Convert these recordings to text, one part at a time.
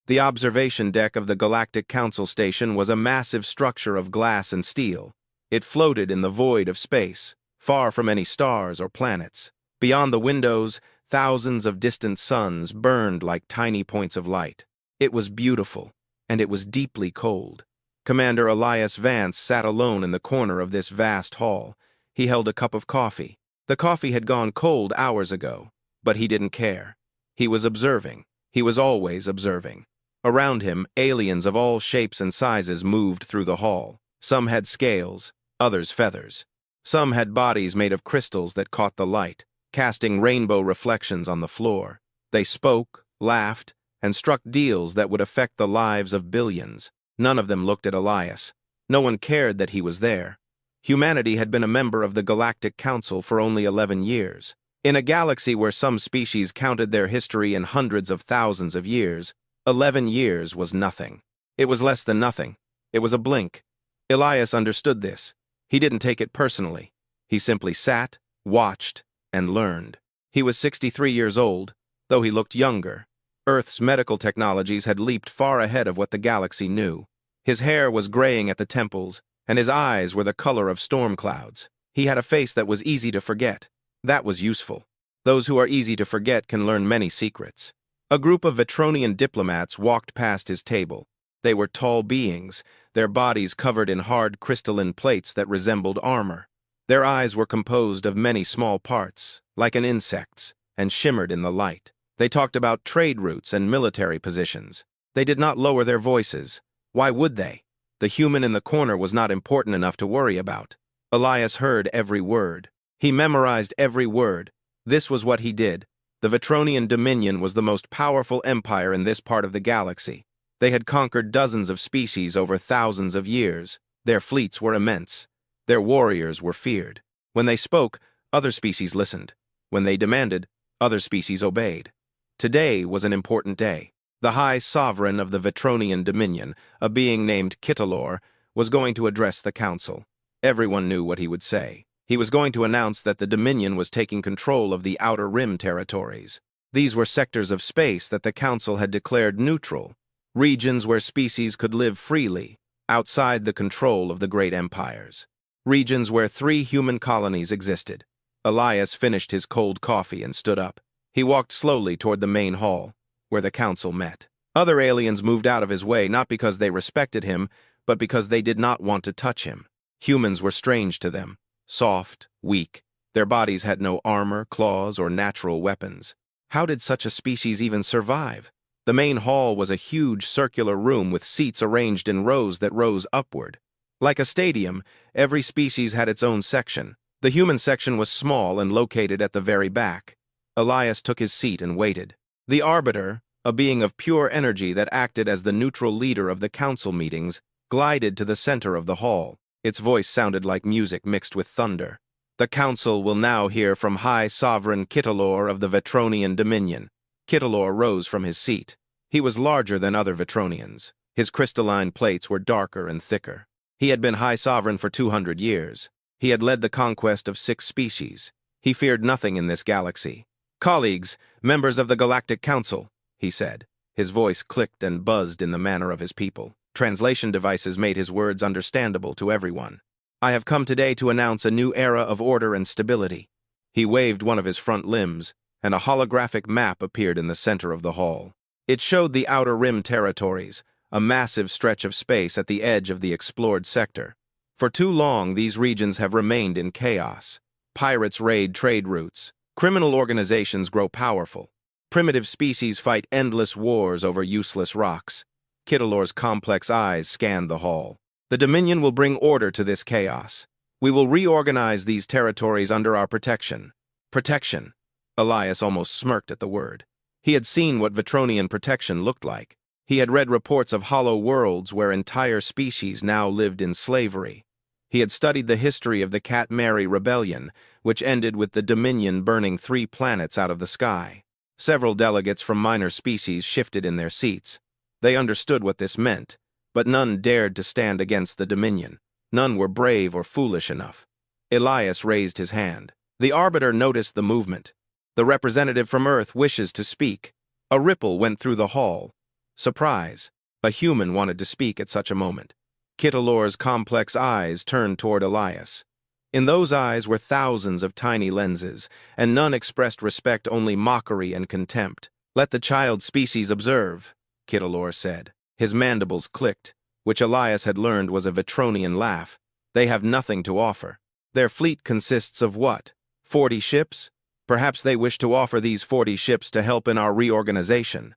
The observation deck of the Galactic Council station was a massive structure of glass and steel. It floated in the void of space, far from any stars or planets. Beyond the windows, thousands of distant suns burned like tiny points of light. It was beautiful, and it was deeply cold. Commander Elias Vance sat alone in the corner of this vast hall. He held a cup of coffee. The coffee had gone cold hours ago, but he didn't care. He was observing. He was always observing. Around him, aliens of all shapes and sizes moved through the hall. Some had scales, others feathers. Some had bodies made of crystals that caught the light, casting rainbow reflections on the floor. They spoke, laughed, and struck deals that would affect the lives of billions. None of them looked at Elias. No one cared that he was there. Humanity had been a member of the Galactic Council for only 11 years. In a galaxy where some species counted their history in hundreds of thousands of years, 11 years was nothing. It was less than nothing. It was a blink. Elias understood this. He didn't take it personally. He simply sat, watched, and learned. He was 63 years old, though he looked younger. Earth's medical technologies had leaped far ahead of what the galaxy knew. His hair was graying at the temples, and his eyes were the color of storm clouds. He had a face that was easy to forget. That was useful. Those who are easy to forget can learn many secrets. A group of Vetronian diplomats walked past his table. They were tall beings, their bodies covered in hard crystalline plates that resembled armor. Their eyes were composed of many small parts, like an insect's, and shimmered in the light. They talked about trade routes and military positions. They did not lower their voices. Why would they? The human in the corner was not important enough to worry about. Elias heard every word. He memorized every word. This was what he did. The Vetronian Dominion was the most powerful empire in this part of the galaxy. They had conquered dozens of species over thousands of years. Their fleets were immense. Their warriors were feared. When they spoke, other species listened. When they demanded, other species obeyed. Today was an important day. The High Sovereign of the Vetronian Dominion, a being named Kitalor, was going to address the Council. Everyone knew what he would say. He was going to announce that the Dominion was taking control of the Outer Rim territories. These were sectors of space that the Council had declared neutral, regions where species could live freely, outside the control of the great empires. Regions where 3 human colonies existed. Elias finished his cold coffee and stood up. He walked slowly toward the main hall, where the Council met. Other aliens moved out of his way not because they respected him, but because they did not want to touch him. Humans were strange to them. Soft, weak. Their bodies had no armor, claws, or natural weapons. How did such a species even survive? The main hall was a huge circular room with seats arranged in rows that rose upward. Like a stadium, every species had its own section. The human section was small and located at the very back. Elias took his seat and waited. The Arbiter, a being of pure energy that acted as the neutral leader of the council meetings, glided to the center of the hall. Its voice sounded like music mixed with thunder. The Council will now hear from High Sovereign Kitalor of the Vetronian Dominion. Kitalor rose from his seat. He was larger than other Vetronians. His crystalline plates were darker and thicker. He had been High Sovereign for 200 years. He had led the conquest of 6 species. He feared nothing in this galaxy. "Colleagues, members of the Galactic Council," he said. His voice clicked and buzzed in the manner of his people. Translation devices made his words understandable to everyone. "I have come today to announce a new era of order and stability." He waved one of his front limbs, and a holographic map appeared in the center of the hall. It showed the Outer Rim territories, a massive stretch of space at the edge of the explored sector. For too long, these regions have remained in chaos. Pirates raid trade routes. Criminal organizations grow powerful. Primitive species fight endless wars over useless rocks. Kitalor's complex eyes scanned the hall. "The Dominion will bring order to this chaos. We will reorganize these territories under our protection." Protection. Elias almost smirked at the word. He had seen what Vetronian protection looked like. He had read reports of hollow worlds where entire species now lived in slavery. He had studied the history of the Cat Mary Rebellion, which ended with the Dominion burning 3 planets out of the sky. Several delegates from minor species shifted in their seats. They understood what this meant, but none dared to stand against the Dominion. None were brave or foolish enough. Elias raised his hand. The Arbiter noticed the movement. "The representative from Earth wishes to speak." A ripple went through the hall. Surprise. A human wanted to speak at such a moment. Kittalor's complex eyes turned toward Elias. In those eyes were thousands of tiny lenses, and none expressed respect, only mockery and contempt. "Let the child species observe," Kittalor said. His mandibles clicked, which Elias had learned was a Vetronian laugh. "They have nothing to offer. Their fleet consists of what? 40 ships? Perhaps they wish to offer these 40 ships to help in our reorganization."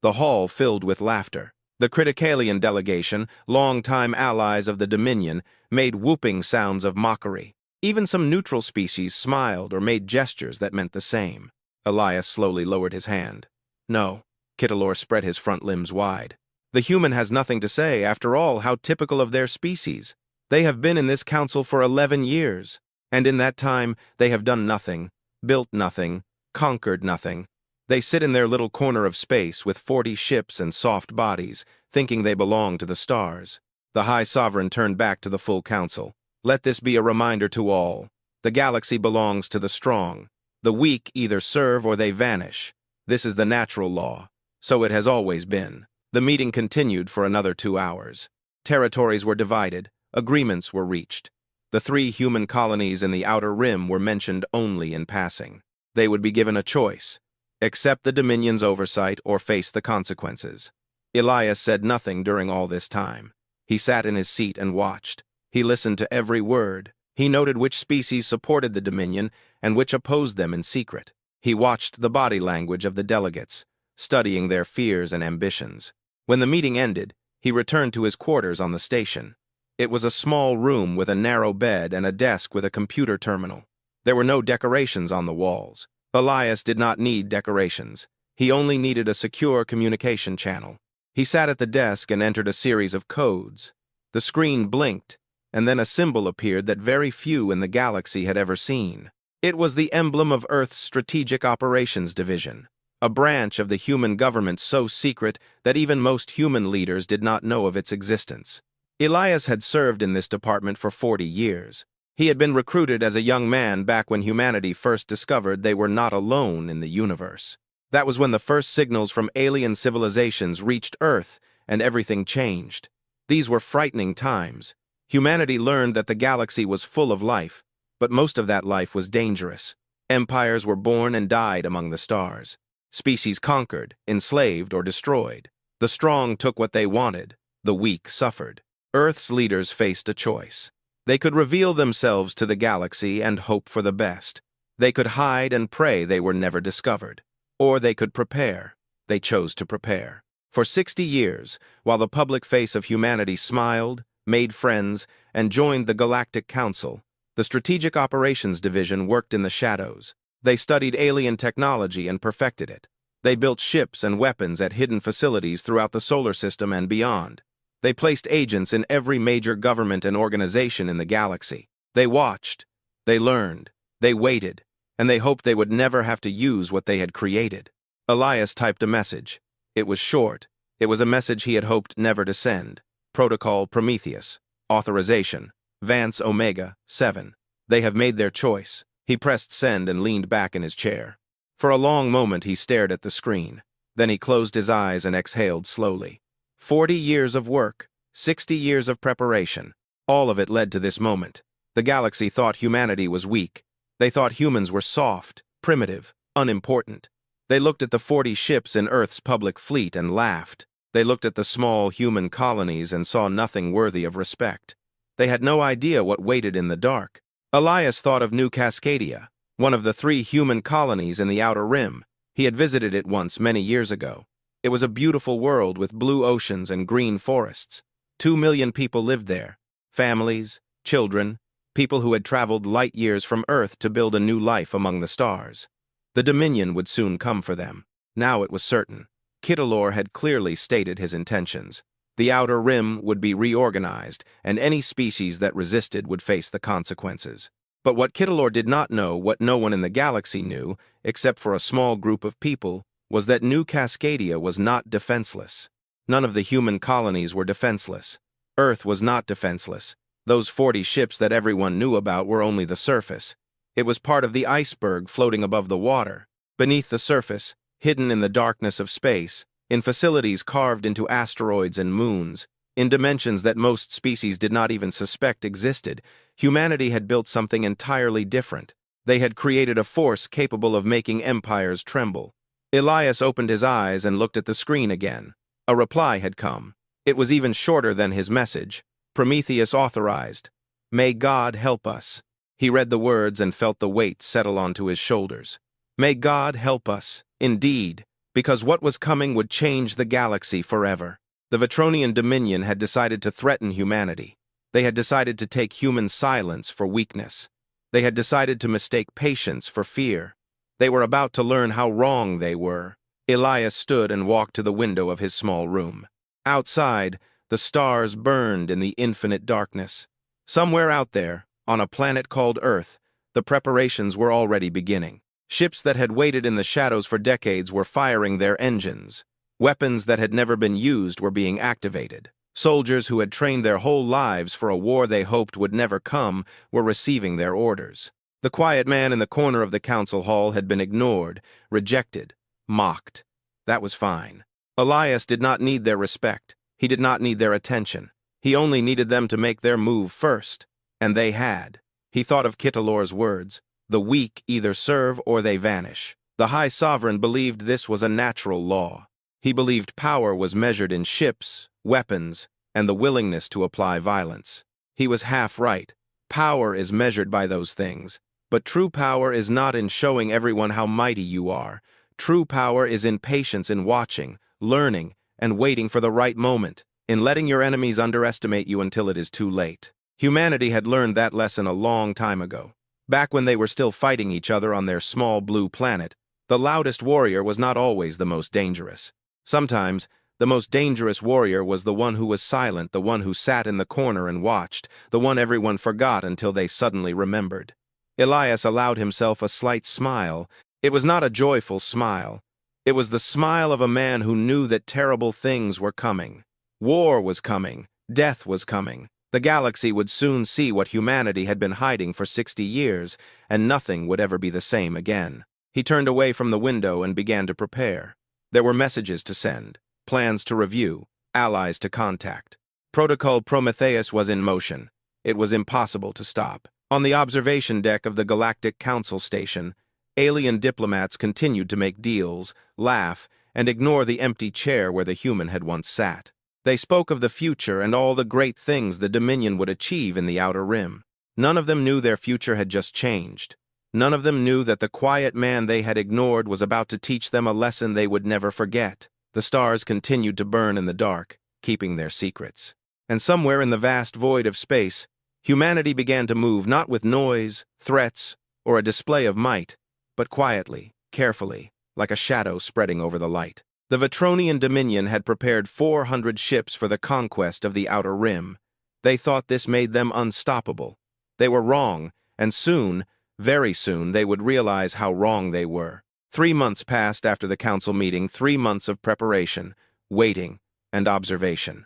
The hall filled with laughter. The Criticalian delegation, long-time allies of the Dominion, made whooping sounds of mockery. Even some neutral species smiled or made gestures that meant the same. Elias slowly lowered his hand. "No." Kittalor spread his front limbs wide. "The human has nothing to say. After all, how typical of their species. They have been in this council for 11 years, and in that time they have done nothing, built nothing, conquered nothing. They sit in their little corner of space with 40 ships and soft bodies, thinking they belong to the stars." The High Sovereign turned back to the full council. "Let this be a reminder to all. The galaxy belongs to the strong. The weak either serve or they vanish. This is the natural law. So it has always been." The meeting continued for another 2 hours. Territories were divided. Agreements were reached. The 3 human colonies in the Outer Rim were mentioned only in passing. They would be given a choice: accept the Dominion's oversight or face the consequences. Elias said nothing during all this time. He sat in his seat and watched. He listened to every word. He noted which species supported the Dominion and which opposed them in secret. He watched the body language of the delegates, studying their fears and ambitions. When the meeting ended, he returned to his quarters on the station. It was a small room with a narrow bed and a desk with a computer terminal. There were no decorations on the walls. Elias did not need decorations. He only needed a secure communication channel. He sat at the desk and entered a series of codes. The screen blinked, and then a symbol appeared that very few in the galaxy had ever seen. It was the emblem of Earth's Strategic Operations Division, a branch of the human government so secret that even most human leaders did not know of its existence. Elias had served in this department for 40 years. He had been recruited as a young man back when humanity first discovered they were not alone in the universe. That was when the first signals from alien civilizations reached Earth and everything changed. These were frightening times. Humanity learned that the galaxy was full of life, but most of that life was dangerous. Empires were born and died among the stars. Species conquered, enslaved, or destroyed. The strong took what they wanted. The weak suffered. Earth's leaders faced a choice. They could reveal themselves to the galaxy and hope for the best. They could hide and pray they were never discovered. Or they could prepare. They chose to prepare. For 60 years, while the public face of humanity smiled, made friends, and joined the Galactic Council, the Strategic Operations Division worked in the shadows. They studied alien technology and perfected it. They built ships and weapons at hidden facilities throughout the solar system and beyond. They placed agents in every major government and organization in the galaxy. They watched, they learned, they waited, and they hoped they would never have to use what they had created. Elias typed a message. It was short. It was a message he had hoped never to send. Protocol Prometheus. Authorization. Vance Omega 7. They have made their choice. He pressed send and leaned back in his chair. For a long moment he stared at the screen. Then he closed his eyes and exhaled slowly. 40 years of work, 60 years of preparation. All of it led to this moment. The galaxy thought humanity was weak. They thought humans were soft, primitive, unimportant. They looked at the 40 ships in Earth's public fleet and laughed. They looked at the small human colonies and saw nothing worthy of respect. They had no idea what waited in the dark. Elias thought of New Cascadia, one of the 3 human colonies in the Outer Rim. He had visited it once many years ago. It was a beautiful world with blue oceans and green forests. 2 million people lived there. Families, children, people who had traveled light years from Earth to build a new life among the stars. The Dominion would soon come for them. Now it was certain. Kittalor had clearly stated his intentions. The Outer Rim would be reorganized, and any species that resisted would face the consequences. But what Kittalor did not know, what no one in the galaxy knew, except for a small group of people, was that New Cascadia was not defenseless. None of the human colonies were defenseless. Earth was not defenseless. Those 40 ships that everyone knew about were only the surface. It was part of the iceberg floating above the water. Beneath the surface, hidden in the darkness of space, in facilities carved into asteroids and moons, in dimensions that most species did not even suspect existed. Humanity had built something entirely different. They had created a force capable of making empires tremble. Elias opened his eyes and looked at the screen again. A reply had come. It was even shorter than his message. Prometheus authorized. May God help us. He read the words and felt the weight settle onto his shoulders. May God help us, indeed, because what was coming would change the galaxy forever. The Vetronian Dominion had decided to threaten humanity. They had decided to take human silence for weakness. They had decided to mistake patience for fear. They were about to learn how wrong they were. Elias stood and walked to the window of his small room. Outside, the stars burned in the infinite darkness. Somewhere out there, on a planet called Earth, the preparations were already beginning. Ships that had waited in the shadows for decades were firing their engines. Weapons that had never been used were being activated. Soldiers who had trained their whole lives for a war they hoped would never come were receiving their orders. The quiet man in the corner of the council hall had been ignored, rejected, mocked. That was fine. Elias did not need their respect. He did not need their attention. He only needed them to make their move first. And they had. He thought of Kittalor's words, "The weak either serve or they vanish." The High Sovereign believed this was a natural law. He believed power was measured in ships, weapons, and the willingness to apply violence. He was half right. Power is measured by those things. But true power is not in showing everyone how mighty you are. True power is in patience, in watching, learning, and waiting for the right moment, in letting your enemies underestimate you until it is too late. Humanity had learned that lesson a long time ago. Back when they were still fighting each other on their small blue planet, the loudest warrior was not always the most dangerous. Sometimes, the most dangerous warrior was the one who was silent, the one who sat in the corner and watched, the one everyone forgot until they suddenly remembered. Elias allowed himself a slight smile. It was not a joyful smile. It was the smile of a man who knew that terrible things were coming. War was coming. Death was coming. The galaxy would soon see what humanity had been hiding for 60 years, and nothing would ever be the same again. He turned away from the window and began to prepare. There were messages to send, plans to review, allies to contact. Protocol Prometheus was in motion. It was impossible to stop. On the observation deck of the Galactic Council station, alien diplomats continued to make deals, laugh, and ignore the empty chair where the human had once sat. They spoke of the future and all the great things the Dominion would achieve in the Outer Rim. None of them knew their future had just changed. None of them knew that the quiet man they had ignored was about to teach them a lesson they would never forget. The stars continued to burn in the dark, keeping their secrets. And somewhere in the vast void of space, humanity began to move not with noise, threats, or a display of might, but quietly, carefully, like a shadow spreading over the light. The Vetronian Dominion had prepared 400 ships for the conquest of the Outer Rim. They thought this made them unstoppable. They were wrong, and soon, very soon, they would realize how wrong they were. 3 months passed after the council meeting, 3 months of preparation, waiting, and observation.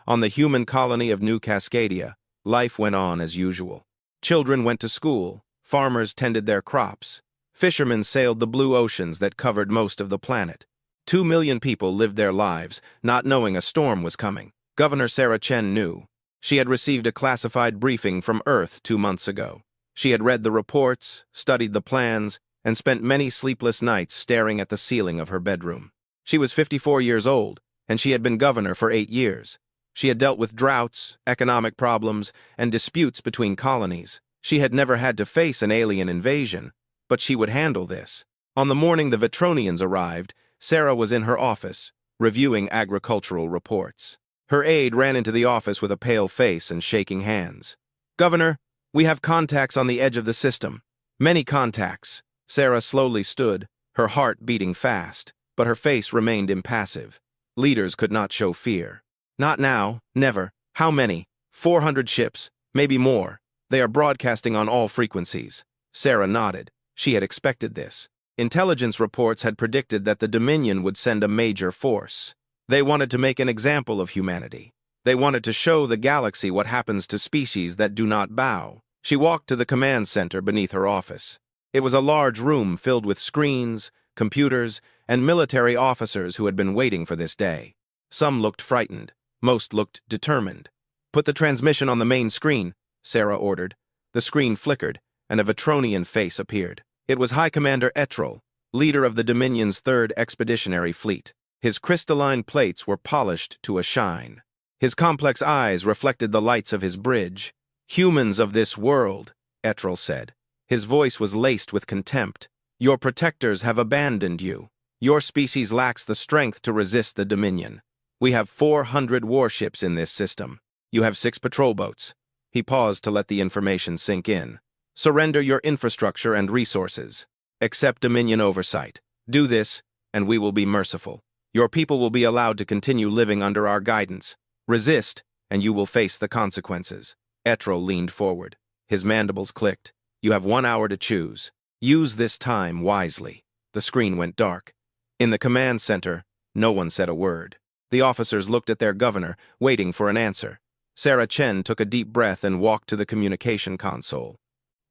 On the human colony of New Cascadia, life went on as usual. Children went to school, farmers tended their crops, fishermen sailed the blue oceans that covered most of the planet. 2 million people lived their lives, not knowing a storm was coming. Governor Sarah Chen knew. She had received a classified briefing from Earth 2 months ago. She had read the reports, studied the plans, and spent many sleepless nights staring at the ceiling of her bedroom. She was 54 years old, and she had been governor for 8 years. She had dealt with droughts, economic problems, and disputes between colonies. She had never had to face an alien invasion, but she would handle this. On the morning the Vetronians arrived, Sarah was in her office, reviewing agricultural reports. Her aide ran into the office with a pale face and shaking hands. "Governor, we have contacts on the edge of the system. Many contacts." Sarah slowly stood, her heart beating fast, but her face remained impassive. Leaders could not show fear. "Not now, never. How many?" 400 ships, maybe more. They are broadcasting on all frequencies." Sarah nodded. She had expected this. Intelligence reports had predicted that the Dominion would send a major force. They wanted to make an example of humanity. They wanted to show the galaxy what happens to species that do not bow. She walked to the command center beneath her office. It was a large room filled with screens, computers, and military officers who had been waiting for this day. Some looked frightened. Most looked determined. "Put the transmission on the main screen," Sarah ordered. The screen flickered, and a Vetronian face appeared. It was High Commander Etrel, leader of the Dominion's 3rd Expeditionary Fleet. His crystalline plates were polished to a shine. His complex eyes reflected the lights of his bridge. "Humans of this world," Etrel said. His voice was laced with contempt. "Your protectors have abandoned you. Your species lacks the strength to resist the Dominion. We have 400 warships in this system. You have 6 patrol boats." He paused to let the information sink in. "Surrender your infrastructure and resources. Accept Dominion oversight. Do this, and we will be merciful. Your people will be allowed to continue living under our guidance. Resist, and you will face the consequences." Etrel leaned forward. His mandibles clicked. "You have 1 hour to choose. Use this time wisely." The screen went dark. In the command center, no one said a word. The officers looked at their governor, waiting for an answer. Sarah Chen took a deep breath and walked to the communication console.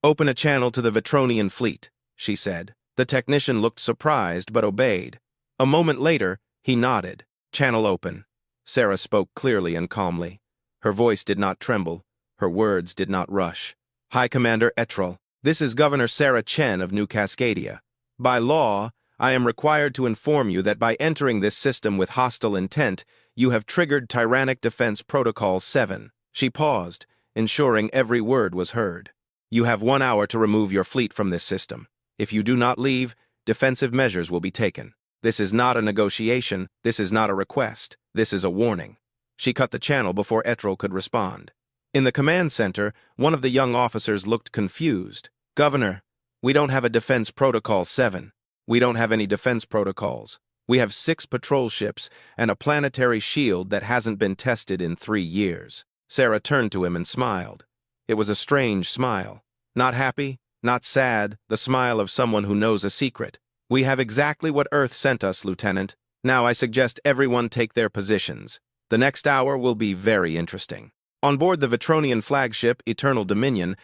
"Open a channel to the Vetronian fleet," she said. The technician looked surprised but obeyed. A moment later, he nodded. "Channel open." Sarah spoke clearly and calmly. Her voice did not tremble. Her words did not rush. "High Commander Etrel, this is Governor Sarah Chen of New Cascadia. By law, I am required to inform you that by entering this system with hostile intent, you have triggered Tyrannic Defense Protocol 7. She paused, ensuring every word was heard. "You have 1 hour to remove your fleet from this system. If you do not leave, defensive measures will be taken. This is not a negotiation, this is not a request, this is a warning." She cut the channel before Etrel could respond. In the command center, one of the young officers looked confused. "Governor, we don't have a Defense Protocol 7. We don't have any defense protocols. We have 6 patrol ships and a planetary shield that hasn't been tested in 3 years." Sarah turned to him and smiled. It was a strange smile. Not happy, not sad, the smile of someone who knows a secret. "We have exactly what Earth sent us, Lieutenant. Now I suggest everyone take their positions. The next hour will be very interesting." On board the Vetronian flagship, Eternal Dominion,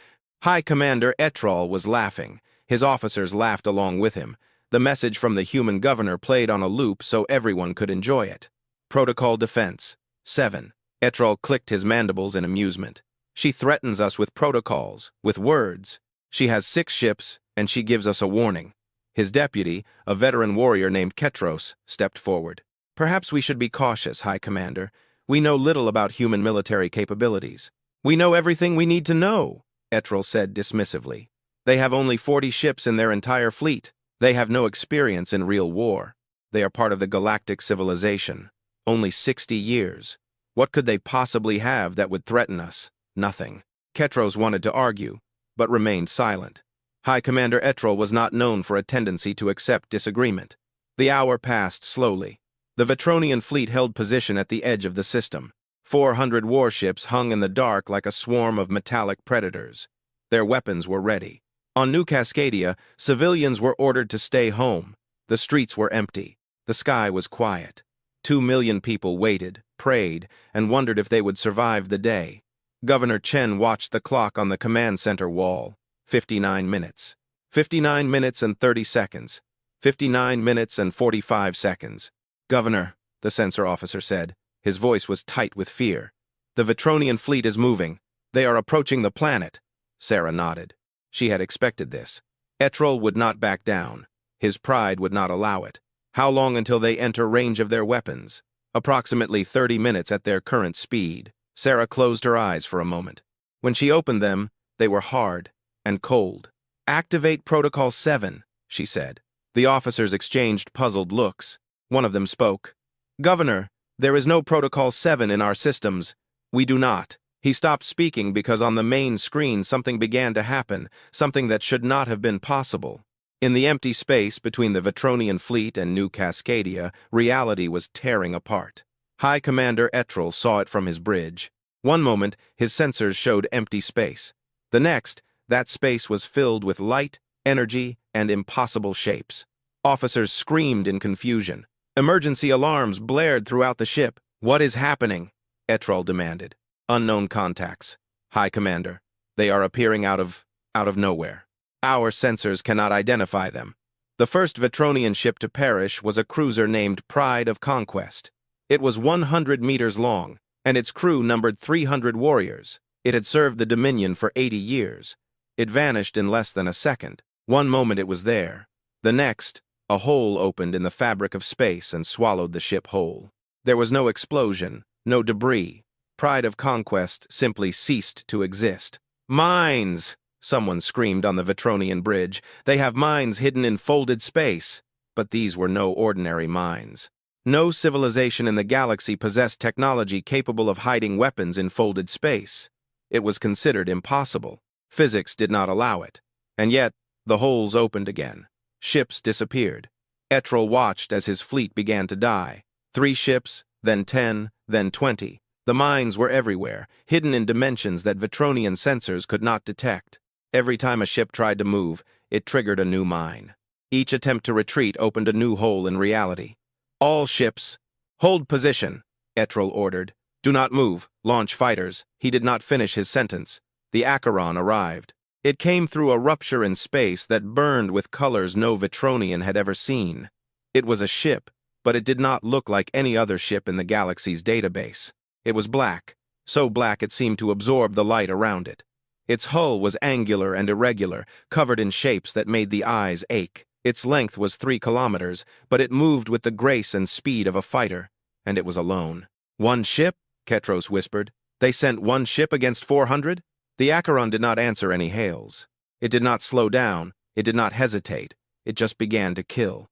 High Commander Etrel was laughing. His officers laughed along with him. The message from the human governor played on a loop so everyone could enjoy it. "Protocol Defense 7. Etrel clicked his mandibles in amusement. "She threatens us with protocols, with words. She has 6 ships, and she gives us a warning." His deputy, a veteran warrior named Ketros, stepped forward. "Perhaps we should be cautious, High Commander. We know little about human military capabilities." "We know everything we need to know," Etrel said dismissively. "They have only 40 ships in their entire fleet. They have no experience in real war. They are part of the galactic civilization. Only 60 years. What could they possibly have that would threaten us? Nothing." Ketros wanted to argue, but remained silent. High Commander Etrel was not known for a tendency to accept disagreement. The hour passed slowly. The Vetronian fleet held position at the edge of the system. 400 warships hung in the dark like a swarm of metallic predators. Their weapons were ready. On New Cascadia, civilians were ordered to stay home. The streets were empty. The sky was quiet. 2 million people waited, prayed, and wondered if they would survive the day. Governor Chen watched the clock on the command center wall. 59 minutes. 59 minutes and 30 seconds. 59 minutes and 45 seconds. "Governor," the sensor officer said. His voice was tight with fear. "The Vetronian fleet is moving. They are approaching the planet." Sarah nodded. She had expected this. Etrel would not back down. His pride would not allow it. How long until they enter range of their weapons? Approximately 30 minutes at their current speed. Sarah closed her eyes for a moment. When she opened them, they were hard and cold. "Activate Protocol 7, she said. The officers exchanged puzzled looks. One of them spoke. "Governor, there is no Protocol 7 in our systems. We do not." He stopped speaking because on the main screen something began to happen, something that should not have been possible. In the empty space between the Vetronian fleet and New Cascadia, reality was tearing apart. High Commander Etrel saw it from his bridge. One moment, his sensors showed empty space. The next, that space was filled with light, energy, and impossible shapes. Officers screamed in confusion. Emergency alarms blared throughout the ship. "What is happening?" Etrel demanded. "Unknown contacts. High Commander. They are appearing out of nowhere. Our sensors cannot identify them." The first Vetronian ship to perish was a cruiser named Pride of Conquest. It was 100 meters long, and its crew numbered 300 warriors. It had served the Dominion for 80 years. It vanished in less than a second. One moment it was there. The next, a hole opened in the fabric of space and swallowed the ship whole. There was no explosion, no debris. Pride of Conquest simply ceased to exist. "Mines!" someone screamed on the Vetronian bridge. "They have mines hidden in folded space." But these were no ordinary mines. No civilization in the galaxy possessed technology capable of hiding weapons in folded space. It was considered impossible. Physics did not allow it. And yet, the holes opened again. Ships disappeared. Etrel watched as his fleet began to die. 3 ships, then 10, then 20. The mines were everywhere, hidden in dimensions that Vetronian sensors could not detect. Every time a ship tried to move, it triggered a new mine. Each attempt to retreat opened a new hole in reality. "All ships, hold position," Etrel ordered. "Do not move, launch fighters." He did not finish his sentence. The Acheron arrived. It came through a rupture in space that burned with colors no Vetronian had ever seen. It was a ship, but it did not look like any other ship in the galaxy's database. It was black, so black it seemed to absorb the light around it. Its hull was angular and irregular, covered in shapes that made the eyes ache. Its length was 3 kilometers, but it moved with the grace and speed of a fighter, and it was alone. "One ship?" Ketros whispered. "They sent 1 ship against 400? The Acheron did not answer any hails. It did not slow down, it did not hesitate, it just began to kill.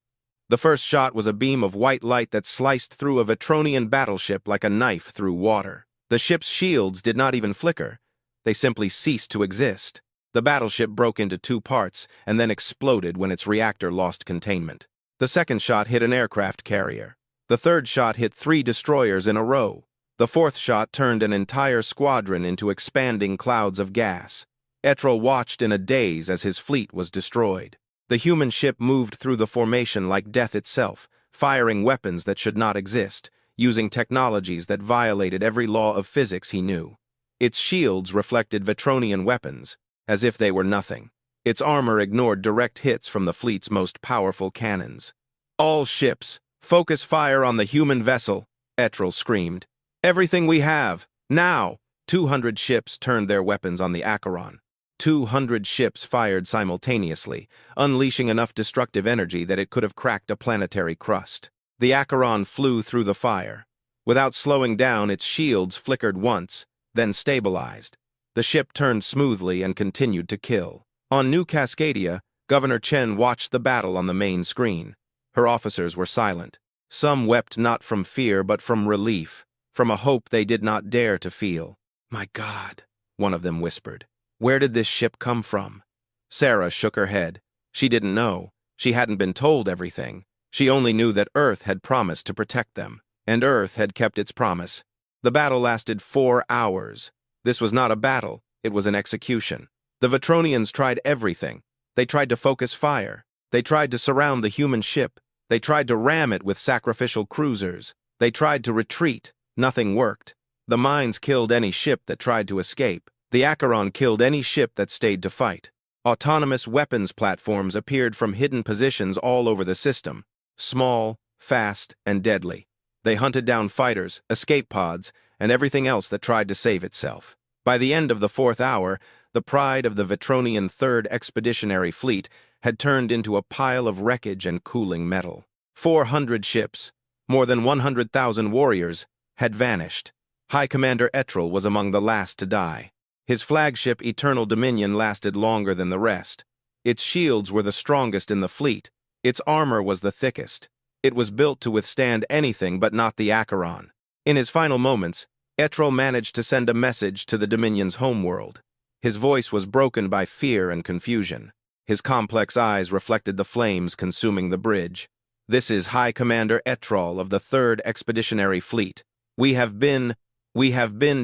The first shot was a beam of white light that sliced through a Vetronian battleship like a knife through water. The ship's shields did not even flicker. They simply ceased to exist. The battleship broke into 2 parts and then exploded when its reactor lost containment. The second shot hit an aircraft carrier. The third shot hit 3 destroyers in a row. The fourth shot turned an entire squadron into expanding clouds of gas. Etrel watched in a daze as his fleet was destroyed. The human ship moved through the formation like death itself, firing weapons that should not exist, using technologies that violated every law of physics he knew. Its shields reflected Vetronian weapons, as if they were nothing. Its armor ignored direct hits from the fleet's most powerful cannons. "All ships, focus fire on the human vessel," Etrel screamed. "Everything we have, now!" 200 ships turned their weapons on the Acheron. 200 ships fired simultaneously, unleashing enough destructive energy that it could have cracked a planetary crust. The Acheron flew through the fire. Without slowing down, its shields flickered once, then stabilized. The ship turned smoothly and continued to kill. On New Cascadia, Governor Chen watched the battle on the main screen. Her officers were silent. Some wept not from fear but from relief, from a hope they did not dare to feel. "My God," one of them whispered. "Where did this ship come from?" Sarah shook her head. She didn't know. She hadn't been told everything. She only knew that Earth had promised to protect them, and Earth had kept its promise. The battle lasted 4 hours. This was not a battle, it was an execution. The Vetronians tried everything. They tried to focus fire. They tried to surround the human ship. They tried to ram it with sacrificial cruisers. They tried to retreat. Nothing worked. The mines killed any ship that tried to escape. The Acheron killed any ship that stayed to fight. Autonomous weapons platforms appeared from hidden positions all over the system. Small, fast, and deadly. They hunted down fighters, escape pods, and everything else that tried to save itself. By the end of the 4th hour, the pride of the Vetronian 3rd Expeditionary Fleet had turned into a pile of wreckage and cooling metal. 400 ships, more than 100,000 warriors, had vanished. High Commander Etrel was among the last to die. His flagship Eternal Dominion lasted longer than the rest. Its shields were the strongest in the fleet. Its armor was the thickest. It was built to withstand anything but not the Acheron. In his final moments, Etrel managed to send a message to the Dominion's homeworld. His voice was broken by fear and confusion. His complex eyes reflected the flames consuming the bridge. "This is High Commander Etrel of the 3rd Expeditionary Fleet. We have been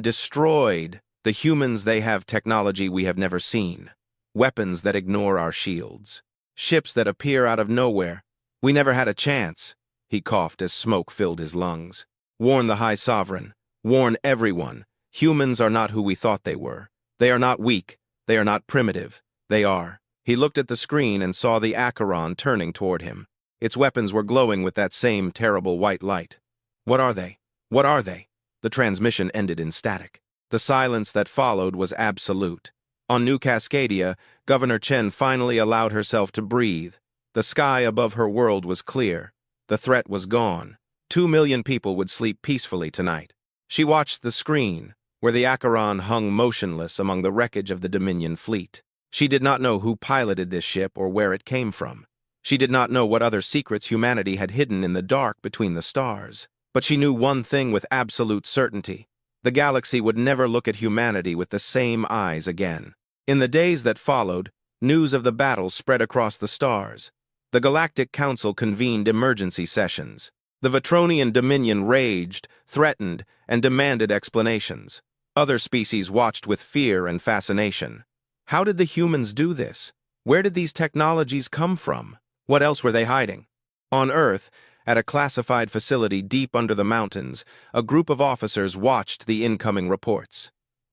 destroyed. The humans, they have technology we have never seen. Weapons that ignore our shields. Ships that appear out of nowhere. We never had a chance." He coughed as smoke filled his lungs. "Warn the High Sovereign. Warn everyone. Humans are not who we thought they were. They are not weak. They are not primitive. They are He looked at the screen and saw the Acheron turning toward him. Its weapons were glowing with that same terrible white light. What are they? What are they? The transmission ended in static. The silence that followed was absolute. On New Cascadia, Governor Chen finally allowed herself to breathe. The sky above her world was clear. The threat was gone. 2 million people would sleep peacefully tonight. She watched the screen, where the Acheron hung motionless among the wreckage of the Dominion fleet. She did not know who piloted this ship or where it came from. She did not know what other secrets humanity had hidden in the dark between the stars. But she knew one thing with absolute certainty. The galaxy would never look at humanity with the same eyes again. In the days that followed, news of the battle spread across the stars. The Galactic Council convened emergency sessions. The Vetronian Dominion raged, threatened, and demanded explanations. Other species watched with fear and fascination. How did the humans do this? Where did these technologies come from? What else were they hiding? On Earth, at a classified facility deep under the mountains, a group of officers watched the incoming reports.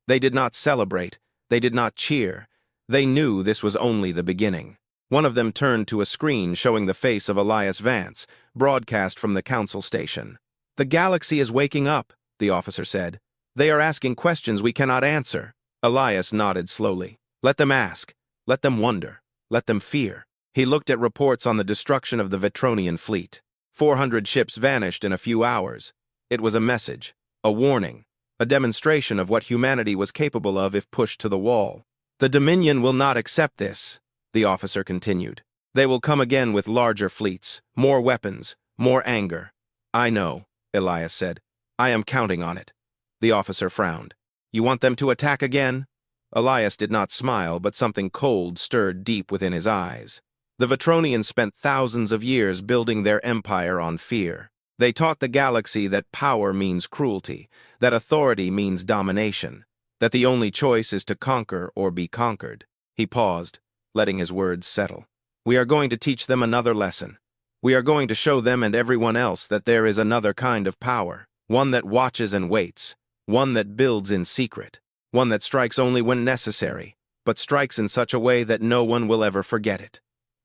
They did not celebrate. They did not cheer. They knew this was only the beginning. One of them turned to a screen showing the face of Elias Vance, broadcast from the council station. "The galaxy is waking up," the officer said. "They are asking questions we cannot answer." Elias nodded slowly. "Let them ask. Let them wonder. Let them fear." He looked at reports on the destruction of the Vetronian fleet. 400 ships vanished in a few hours. It was a message, a warning, a demonstration of what humanity was capable of if pushed to the wall. "The Dominion will not accept this," the officer continued. "They will come again with larger fleets, more weapons, more anger." "I know," Elias said. "I am counting on it." The officer frowned. "You want them to attack again?" Elias did not smile, but something cold stirred deep within his eyes. The Vetronians spent thousands of years building their empire on fear. They taught the galaxy that power means cruelty, that authority means domination, that the only choice is to conquer or be conquered. He paused, letting his words settle. "We are going to teach them another lesson. We are going to show them and everyone else that there is another kind of power, one that watches and waits, one that builds in secret, one that strikes only when necessary, but strikes in such a way that no one will ever forget it."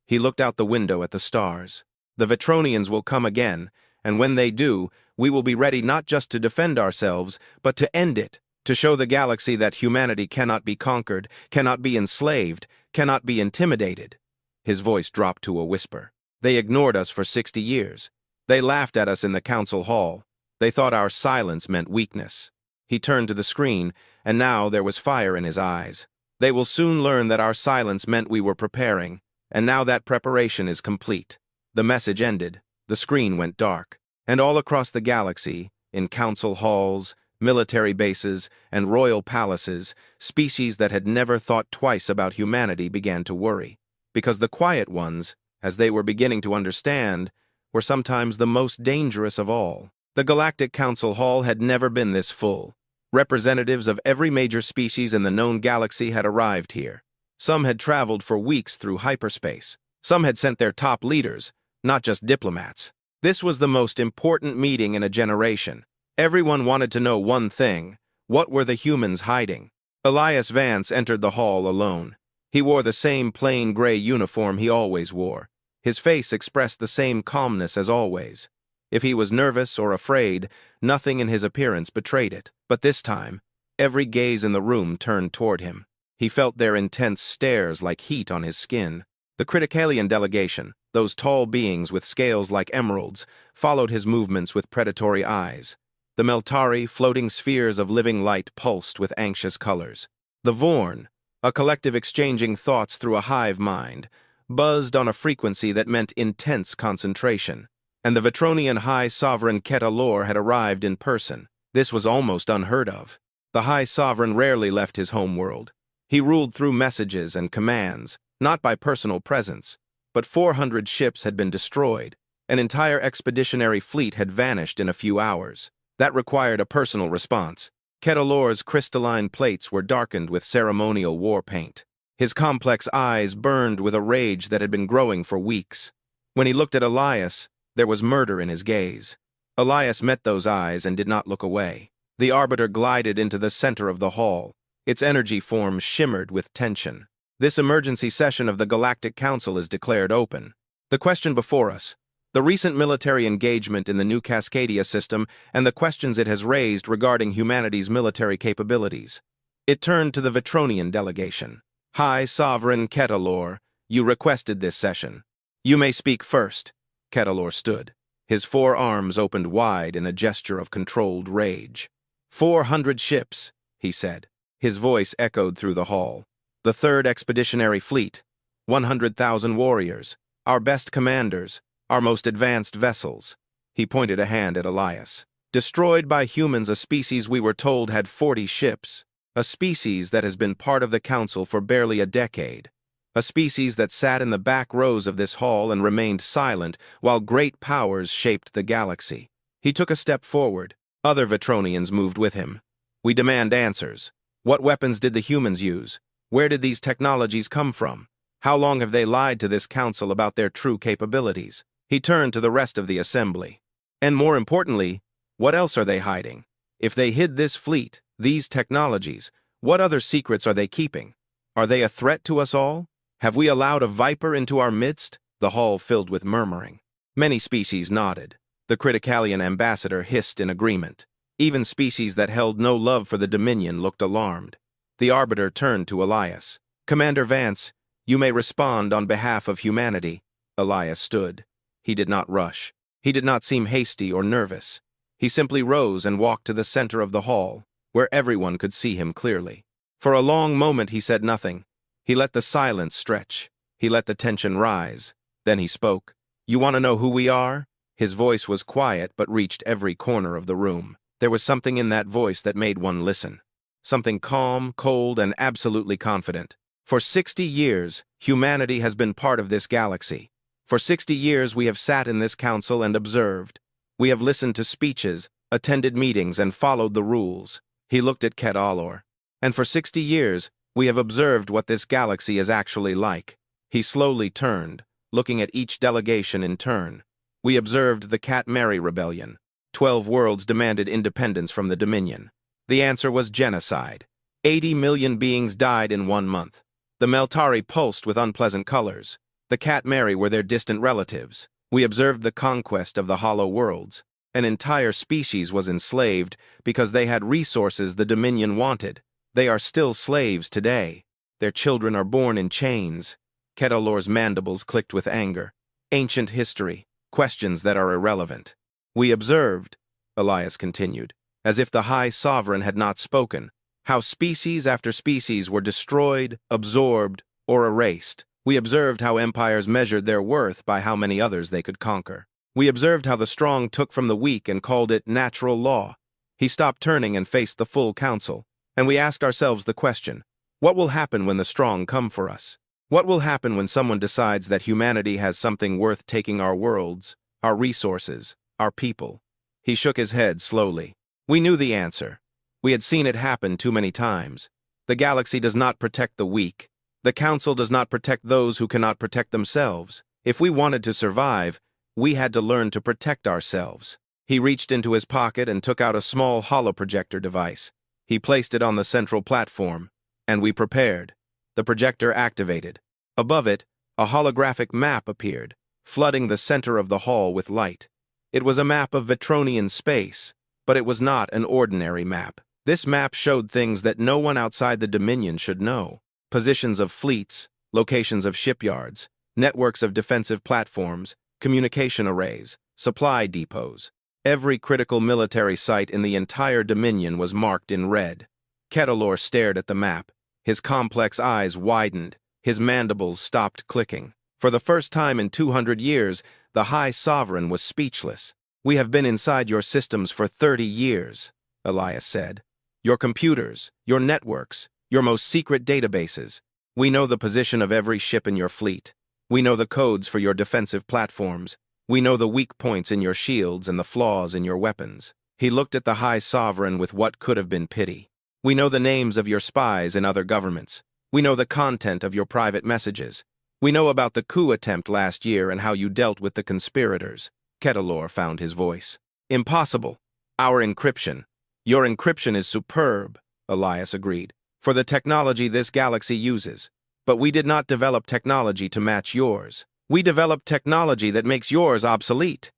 He looked out the window at the stars. "The Vetronians will come again, and when they do, we will be ready not just to defend ourselves, but to end it, to show the galaxy that humanity cannot be conquered, cannot be enslaved, cannot be intimidated." His voice dropped to a whisper. "They ignored us for 60 years. They laughed at us in the council hall. They thought our silence meant weakness." He turned to the screen, and now there was fire in his eyes. "They will soon learn that our silence meant we were preparing. And now that preparation is complete." The message ended. The screen went dark. And all across the galaxy, in council halls, military bases, and royal palaces, species that had never thought twice about humanity began to worry. Because the quiet ones, as they were beginning to understand, were sometimes the most dangerous of all. The Galactic Council Hall had never been this full. Representatives of every major species in the known galaxy had arrived here. Some had traveled for weeks through hyperspace. Some had sent their top leaders, not just diplomats. This was the most important meeting in a generation. Everyone wanted to know one thing: what were the humans hiding? Elias Vance entered the hall alone. He wore the same plain gray uniform he always wore. His face expressed the same calmness as always. If he was nervous or afraid, nothing in his appearance betrayed it. But this time, every gaze in the room turned toward him. He felt their intense stares like heat on his skin. The Criticalian delegation, those tall beings with scales like emeralds, followed his movements with predatory eyes. The Meltari, floating spheres of living light, pulsed with anxious colors. The Vorn, a collective exchanging thoughts through a hive mind, buzzed on a frequency that meant intense concentration. And the Vetronian High Sovereign Ketalor had arrived in person. This was almost unheard of. The High Sovereign rarely left his homeworld. He ruled through messages and commands, not by personal presence, but 400 ships had been destroyed. An entire expeditionary fleet had vanished in a few hours. That required a personal response. Ketalor's crystalline plates were darkened with ceremonial war paint. His complex eyes burned with a rage that had been growing for weeks. When he looked at Elias, there was murder in his gaze. Elias met those eyes and did not look away. The Arbiter glided into the center of the hall. Its energy form shimmered with tension. This emergency session of the Galactic Council is declared open. The question before us, the recent military engagement in the new Cascadia system and the questions it has raised regarding humanity's military capabilities. It turned to the Vetronian delegation. High Sovereign Ketalor, you requested this session. You may speak first. Ketalor stood. His 4 arms opened wide in a gesture of controlled rage. 400 ships, he said. His voice echoed through the hall. The 3rd Expeditionary Fleet, 100,000 warriors, our best commanders, our most advanced vessels. He pointed a hand at Elias. Destroyed by humans, a species we were told had 40 ships. A species that has been part of the Council for barely a decade. A species that sat in the back rows of this hall and remained silent while great powers shaped the galaxy. He took a step forward. Other Vetronians moved with him. We demand answers. What weapons did the humans use? Where did these technologies come from? How long have they lied to this council about their true capabilities? He turned to the rest of the assembly. And more importantly, what else are they hiding? If they hid this fleet, these technologies, what other secrets are they keeping? Are they a threat to us all? Have we allowed a viper into our midst? The hall filled with murmuring. Many species nodded. The Criticalian ambassador hissed in agreement. Even species that held no love for the Dominion looked alarmed. The Arbiter turned to Elias. Commander Vance, you may respond on behalf of humanity. Elias stood. He did not rush. He did not seem hasty or nervous. He simply rose and walked to the center of the hall, where everyone could see him clearly. For a long moment he said nothing. He let the silence stretch. He let the tension rise. Then he spoke. You want to know who we are? His voice was quiet but reached every corner of the room. There was something in that voice that made one listen. Something calm, cold, and absolutely confident. For 60 years, humanity has been part of this galaxy. For 60 years we have sat in this council and observed. We have listened to speeches, attended meetings, and followed the rules. He looked at Ketalor. And for 60 years, we have observed what this galaxy is actually like. He slowly turned, looking at each delegation in turn. We observed the Cat Mary Rebellion. 12 worlds demanded independence from the Dominion. The answer was genocide. 80 million beings died in 1 month. The Meltari pulsed with unpleasant colors. The Cat Mary were their distant relatives. We observed the conquest of the hollow worlds. An entire species was enslaved because they had resources the Dominion wanted. They are still slaves today. Their children are born in chains. Ketalor's mandibles clicked with anger. Ancient history. Questions that are irrelevant. We observed, Elias continued, as if the High Sovereign had not spoken, how species after species were destroyed, absorbed, or erased. We observed how empires measured their worth by how many others they could conquer. We observed how the strong took from the weak and called it natural law. He stopped turning and faced the full council, and we asked ourselves the question, what will happen when the strong come for us? What will happen when someone decides that humanity has something worth taking our worlds, our resources, our people? He shook his head slowly. We knew the answer. We had seen it happen too many times. The galaxy does not protect the weak. The Council does not protect those who cannot protect themselves. If we wanted to survive, we had to learn to protect ourselves. He reached into his pocket and took out a small holoprojector device. He placed it on the central platform, and we prepared. The projector activated. Above it, a holographic map appeared, flooding the center of the hall with light. It was a map of Vetronian space, but it was not an ordinary map. This map showed things that no one outside the Dominion should know. Positions of fleets, locations of shipyards, networks of defensive platforms, communication arrays, supply depots. Every critical military site in the entire Dominion was marked in red. Ketalor stared at the map. His complex eyes widened. His mandibles stopped clicking. For the first time in 200 years, the High Sovereign was speechless. We have been inside your systems for 30 years, Elias said. Your computers, your networks, your most secret databases. We know the position of every ship in your fleet. We know the codes for your defensive platforms. We know the weak points in your shields and the flaws in your weapons. He looked at the High Sovereign with what could have been pity. We know the names of your spies in other governments. We know the content of your private messages. We know about the coup attempt last year and how you dealt with the conspirators. Ketalor found his voice. Impossible. Our encryption. Your encryption is superb, Elias agreed, for the technology this galaxy uses. But we did not develop technology to match yours. We developed technology that makes yours obsolete."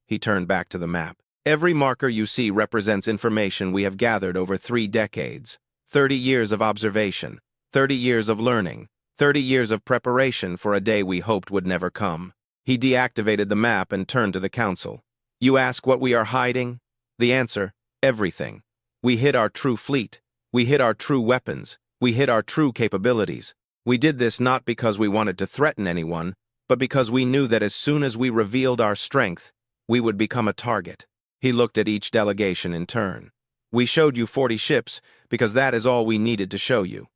He turned back to the map. "Every marker you see represents information we have gathered over 3 decades. 30 years of observation, 30 years of learning, 30 years of preparation for a day we hoped would never come." He deactivated the map and turned to the council. "You ask what we are hiding? The answer, everything. We hid our true fleet. We hid our true weapons. We hid our true capabilities. We did this not because we wanted to threaten anyone, but because we knew that as soon as we revealed our strength, we would become a target." He looked at each delegation in turn. "We showed you 40 ships because that is all we needed to show you.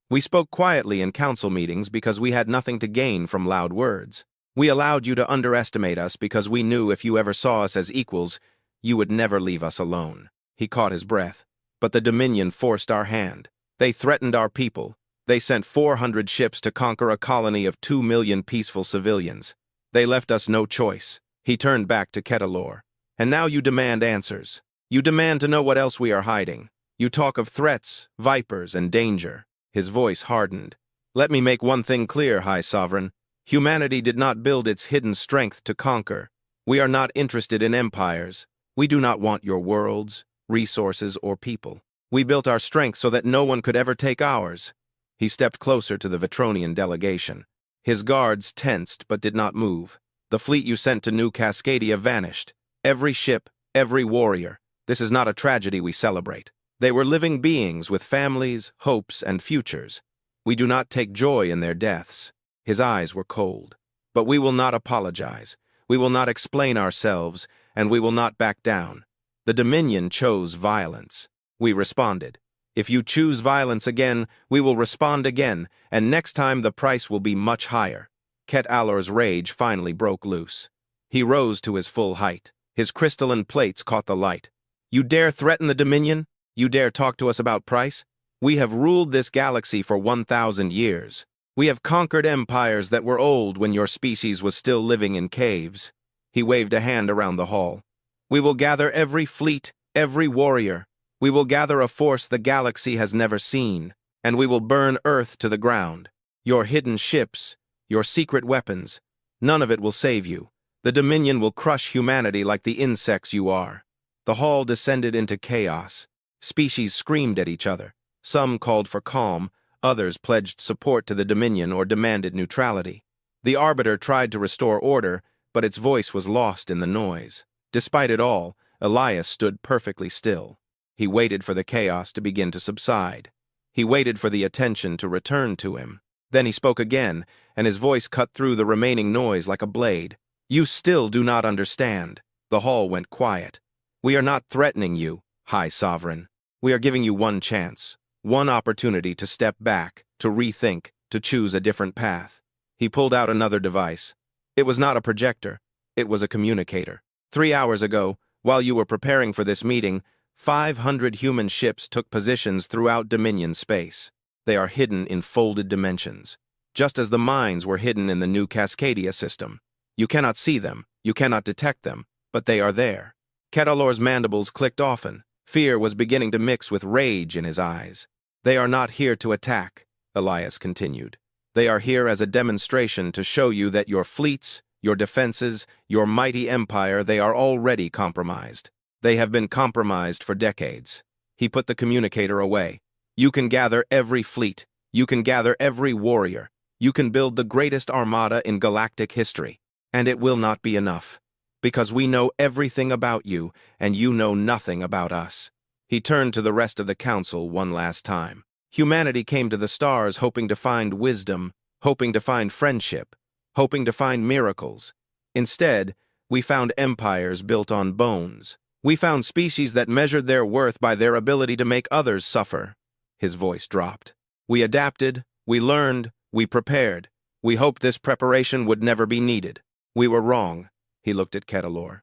We spoke quietly in council meetings because we had nothing to gain from loud words. We allowed you to underestimate us because we knew if you ever saw us as equals, you would never leave us alone." He caught his breath. "But the Dominion forced our hand. They threatened our people. They sent 400 ships to conquer a colony of 2 million peaceful civilians. They left us no choice." He turned back to Ketalor. "And now you demand answers. You demand to know what else we are hiding. You talk of threats, vipers, and danger." His voice hardened. "Let me make one thing clear, High Sovereign. Humanity did not build its hidden strength to conquer. We are not interested in empires. We do not want your worlds, resources, or people. We built our strength so that no one could ever take ours." He stepped closer to the Vetronian delegation. His guards tensed but did not move. "The fleet you sent to New Cascadia vanished. Every ship, every warrior. This is not a tragedy we celebrate. They were living beings with families, hopes, and futures. We do not take joy in their deaths." His eyes were cold. "But we will not apologize. We will not explain ourselves, and we will not back down. The Dominion chose violence. We responded. If you choose violence again, we will respond again, and next time the price will be much higher." Ket Alor's rage finally broke loose. He rose to his full height. His crystalline plates caught the light. "You dare threaten the Dominion? You dare talk to us about price? We have ruled this galaxy for 1,000 years. We have conquered empires that were old when your species was still living in caves." He waved a hand around the hall. "We will gather every fleet, every warrior. We will gather a force the galaxy has never seen, and we will burn Earth to the ground. Your hidden ships, your secret weapons, none of it will save you. The Dominion will crush humanity like the insects you are." The hall descended into chaos. Species screamed at each other. Some called for calm, others pledged support to the Dominion or demanded neutrality. The Arbiter tried to restore order, but its voice was lost in the noise. Despite it all, Elias stood perfectly still. He waited for the chaos to begin to subside. He waited for the attention to return to him. Then he spoke again, and his voice cut through the remaining noise like a blade. "You still do not understand." The hall went quiet. "We are not threatening you, High Sovereign. We are giving you one chance, one opportunity to step back, to rethink, to choose a different path." He pulled out another device. It was not a projector. It was a communicator. 3 hours ago, while you were preparing for this meeting, 500 human ships took positions throughout Dominion space. They are hidden in folded dimensions, just as the mines were hidden in the New Cascadia system. You cannot see them, you cannot detect them, but they are there. Ketalor's mandibles clicked often. Fear was beginning to mix with rage in his eyes. "They are not here to attack," Elias continued. "They are here as a demonstration to show you that your fleets, your defenses, your mighty empire, they are already compromised. They have been compromised for decades." He put the communicator away. "You can gather every fleet. You can gather every warrior. You can build the greatest armada in galactic history. And it will not be enough. Because we know everything about you, and you know nothing about us." He turned to the rest of the council one last time. "Humanity came to the stars hoping to find wisdom, hoping to find friendship, hoping to find miracles. Instead, we found empires built on bones. We found species that measured their worth by their ability to make others suffer." His voice dropped. "We adapted, we learned, we prepared. We hoped this preparation would never be needed. We were wrong." He looked at Ketalor.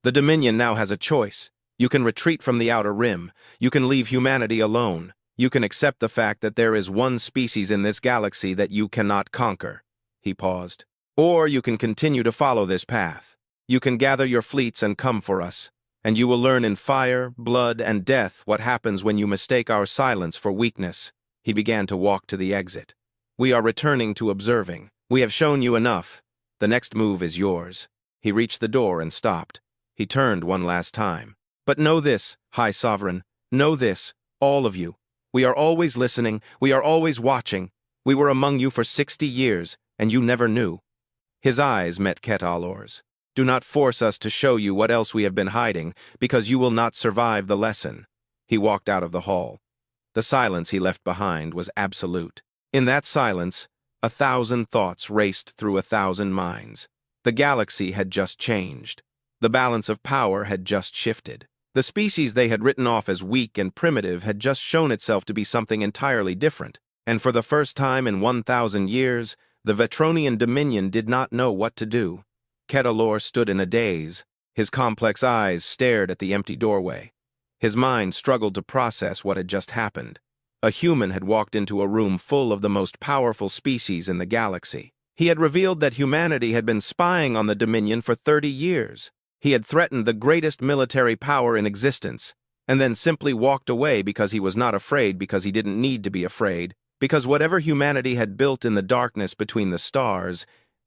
"The Dominion now has a choice. You can retreat from the Outer Rim. You can leave humanity alone. You can accept the fact that there is one species in this galaxy that you cannot conquer." He paused. "Or you can continue to follow this path. You can gather your fleets and come for us. And you will learn in fire, blood, and death what happens when you mistake our silence for weakness." He began to walk to the exit. We are returning to observing. We have shown you enough. The next move is yours." He reached the door and stopped. He turned one last time. "But know this, High Sovereign. Know this, all of you. We are always listening. We are always watching. We were among you for 60 years, and you never knew." His eyes met Ket Alor's. "Do not force us to show you what else we have been hiding, because you will not survive the lesson." He walked out of the hall. The silence he left behind was absolute. In that silence, 1,000 thoughts raced through 1,000 minds. The galaxy had just changed. The balance of power had just shifted. The species they had written off as weak and primitive had just shown itself to be something entirely different. And for the first time in 1,000 years, the Vetronian Dominion did not know what to do. Ket Alor stood in a daze. His complex eyes stared at the empty doorway. His mind struggled to process what had just happened. A human had walked into a room full of the most powerful species in the galaxy. He had revealed that humanity had been spying on the Dominion for 30 years. He had threatened the greatest military power in existence, and then simply walked away because he was not afraid, because he didn't need to be afraid, because whatever humanity had built in the darkness between the stars,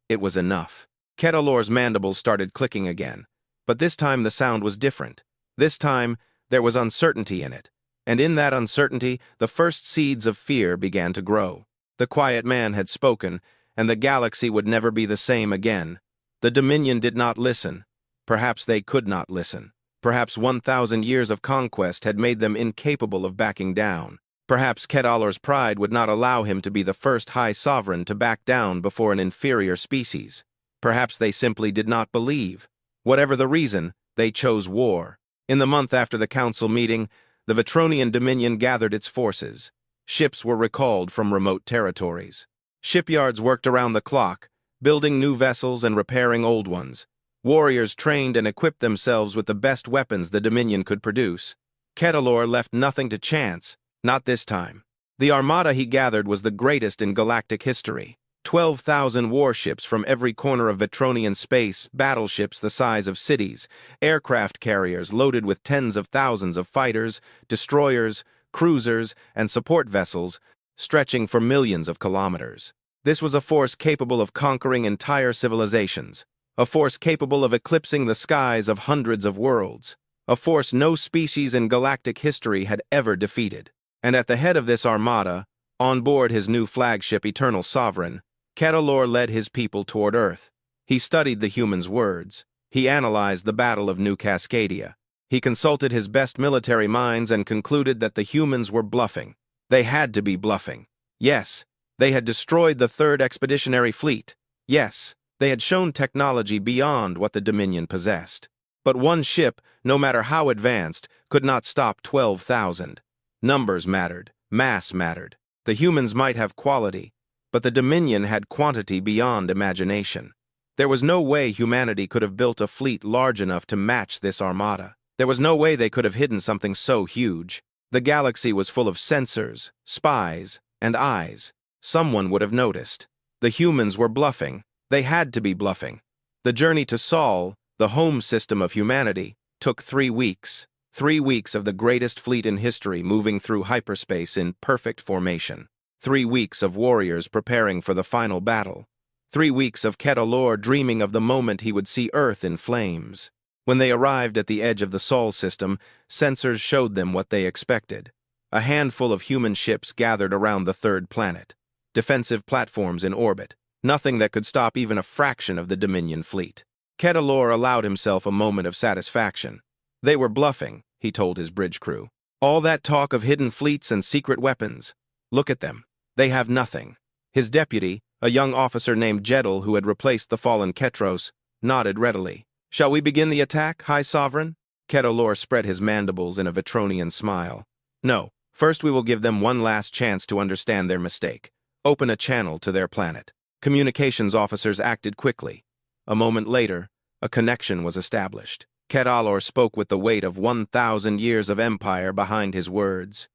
it was enough. Ket Alor's mandibles started clicking again, but this time the sound was different. This time, there was uncertainty in it, and in that uncertainty, the first seeds of fear began to grow. The quiet man had spoken, and the galaxy would never be the same again. The Dominion did not listen. Perhaps they could not listen. Perhaps 1,000 years of conquest had made them incapable of backing down. Perhaps Ket Alor's pride would not allow him to be the first High Sovereign to back down before an inferior species. Perhaps they simply did not believe. Whatever the reason, they chose war. In the month after the council meeting, the Vetronian Dominion gathered its forces. Ships were recalled from remote territories. Shipyards worked around the clock, building new vessels and repairing old ones. Warriors trained and equipped themselves with the best weapons the Dominion could produce. Ket Alor left nothing to chance, not this time. The armada he gathered was the greatest in galactic history. 12,000 warships from every corner of Vetronian space, battleships the size of cities, aircraft carriers loaded with tens of thousands of fighters, destroyers, cruisers, and support vessels, stretching for millions of kilometers. This was a force capable of conquering entire civilizations, a force capable of eclipsing the skies of hundreds of worlds, a force no species in galactic history had ever defeated. And at the head of this armada, on board his new flagship Eternal Sovereign, Ket Alor led his people toward Earth. He studied the humans' words. He analyzed the Battle of New Cascadia. He consulted his best military minds and concluded that the humans were bluffing. They had to be bluffing. Yes, they had destroyed the Third Expeditionary Fleet. Yes, they had shown technology beyond what the Dominion possessed. But one ship, no matter how advanced, could not stop 12,000. Numbers mattered. Mass mattered. The humans might have quality, but the Dominion had quantity beyond imagination. There was no way humanity could have built a fleet large enough to match this armada. There was no way they could have hidden something so huge. The galaxy was full of sensors, spies, and eyes. Someone would have noticed. The humans were bluffing. They had to be bluffing. The journey to Sol, the home system of humanity, took 3 weeks. 3 weeks of the greatest fleet in history moving through hyperspace in perfect formation. 3 weeks of warriors preparing for the final battle. 3 weeks of Ket Alor dreaming of the moment he would see Earth in flames. When they arrived at the edge of the Sol system, sensors showed them what they expected. A handful of human ships gathered around the third planet. Defensive platforms in orbit. Nothing that could stop even a fraction of the Dominion fleet. Ket Alor allowed himself a moment of satisfaction. They were bluffing, he told his bridge crew. All that talk of hidden fleets and secret weapons. Look at them. They have nothing. His deputy, a young officer named Jedel who had replaced the fallen Ketros, nodded readily. Shall we begin the attack, High Sovereign? Ket Alor spread his mandibles in a Vetronian smile. No, first we will give them one last chance to understand their mistake. Open a channel to their planet. Communications officers acted quickly. A moment later, a connection was established. Ket Alor spoke with the weight of 1,000 years of empire behind his words.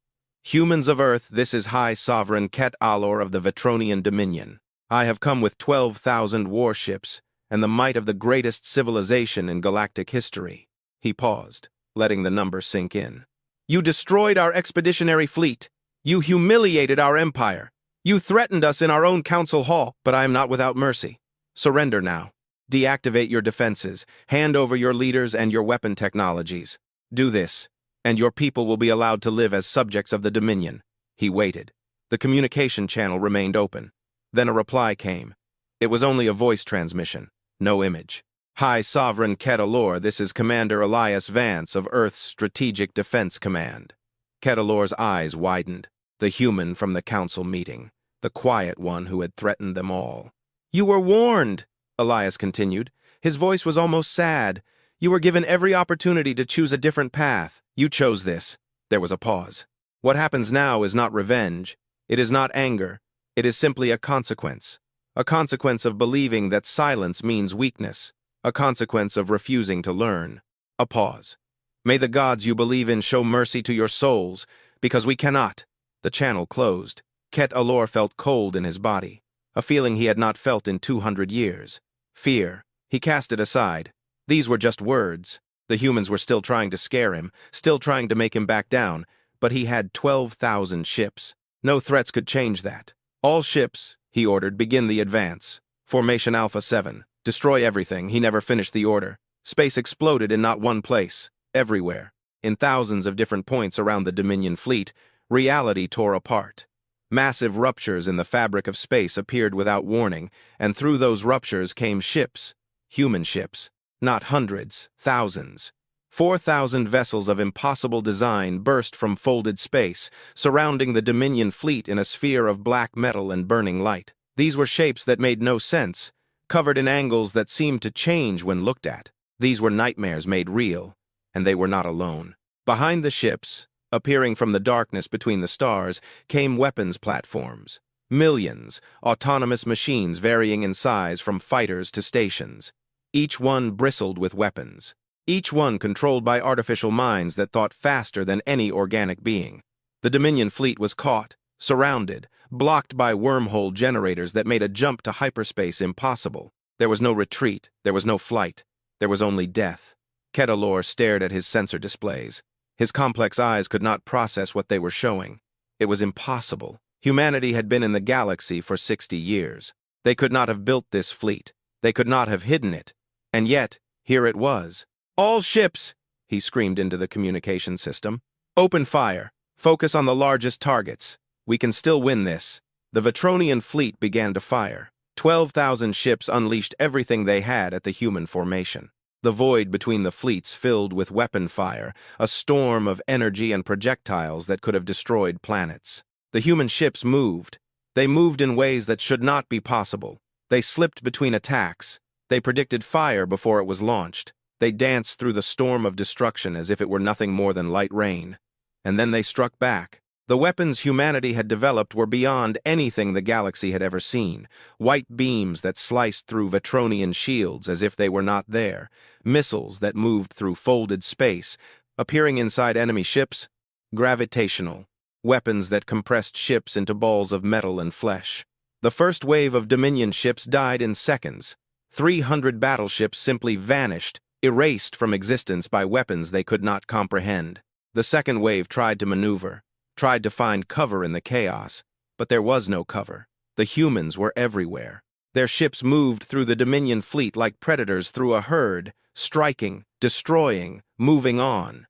Humans of Earth, this is High Sovereign Ket Alor of the Vetronian Dominion. I have come with 12,000 warships and the might of the greatest civilization in galactic history. He paused, letting the number sink in. You destroyed our expeditionary fleet. You humiliated our empire. You threatened us in our own council hall, but I am not without mercy. Surrender now. Deactivate your defenses, hand over your leaders and your weapon technologies. Do this, and your people will be allowed to live as subjects of the Dominion. He waited. The communication channel remained open. Then a reply came. It was only a voice transmission, no image. High Sovereign Ketalor, this is Commander Elias Vance of Earth's Strategic Defense Command. Ketalor's eyes widened. The human from the council meeting, the quiet one who had threatened them all. You were warned, Elias continued. His voice was almost sad. You were given every opportunity to choose a different path. You chose this. There was a pause. What happens now is not revenge. It is not anger. It is simply a consequence. A consequence of believing that silence means weakness. A consequence of refusing to learn. A pause. May the gods you believe in show mercy to your souls, because we cannot. The channel closed. Ketalor felt cold in his body, a feeling he had not felt in 200 years. Fear. He cast it aside. These were just words. The humans were still trying to scare him, still trying to make him back down, but he had 12,000 ships. No threats could change that. All ships, he ordered, begin the advance. Formation Alpha 7. Destroy everything. He never finished the order. Space exploded in not one place. Everywhere. In thousands of different points around the Dominion fleet, reality tore apart. Massive ruptures in the fabric of space appeared without warning, and through those ruptures came ships. Human ships. Not hundreds, thousands. 4,000 vessels of impossible design burst from folded space, surrounding the Dominion fleet in a sphere of black metal and burning light. These were shapes that made no sense, covered in angles that seemed to change when looked at. These were nightmares made real, and they were not alone. Behind the ships, appearing from the darkness between the stars, came weapons platforms. Millions, autonomous machines varying in size from fighters to stations. Each one bristled with weapons. Each one controlled by artificial minds that thought faster than any organic being. The Dominion fleet was caught, surrounded, blocked by wormhole generators that made a jump to hyperspace impossible. There was no retreat, there was no flight, there was only death. Ketalor stared at his sensor displays. His complex eyes could not process what they were showing. It was impossible. Humanity had been in the galaxy for 60 years. They could not have built this fleet. They could not have hidden it. And yet, here it was. All ships, he screamed into the communication system. Open fire. Focus on the largest targets. We can still win this. The Vetronian fleet began to fire. 12,000 ships unleashed everything they had at the human formation. The void between the fleets filled with weapon fire, a storm of energy and projectiles that could have destroyed planets. The human ships moved. They moved in ways that should not be possible. They slipped between attacks. They predicted fire before it was launched. They danced through the storm of destruction as if it were nothing more than light rain. And then they struck back. The weapons humanity had developed were beyond anything the galaxy had ever seen. White beams that sliced through Vetronian shields as if they were not there. Missiles that moved through folded space, appearing inside enemy ships. Gravitational. Weapons that compressed ships into balls of metal and flesh. The first wave of Dominion ships died in seconds. 300 battleships simply vanished, erased from existence by weapons they could not comprehend. The second wave tried to maneuver, tried to find cover in the chaos, but there was no cover. The humans were everywhere. Their ships moved through the Dominion fleet like predators through a herd, striking, destroying, moving on.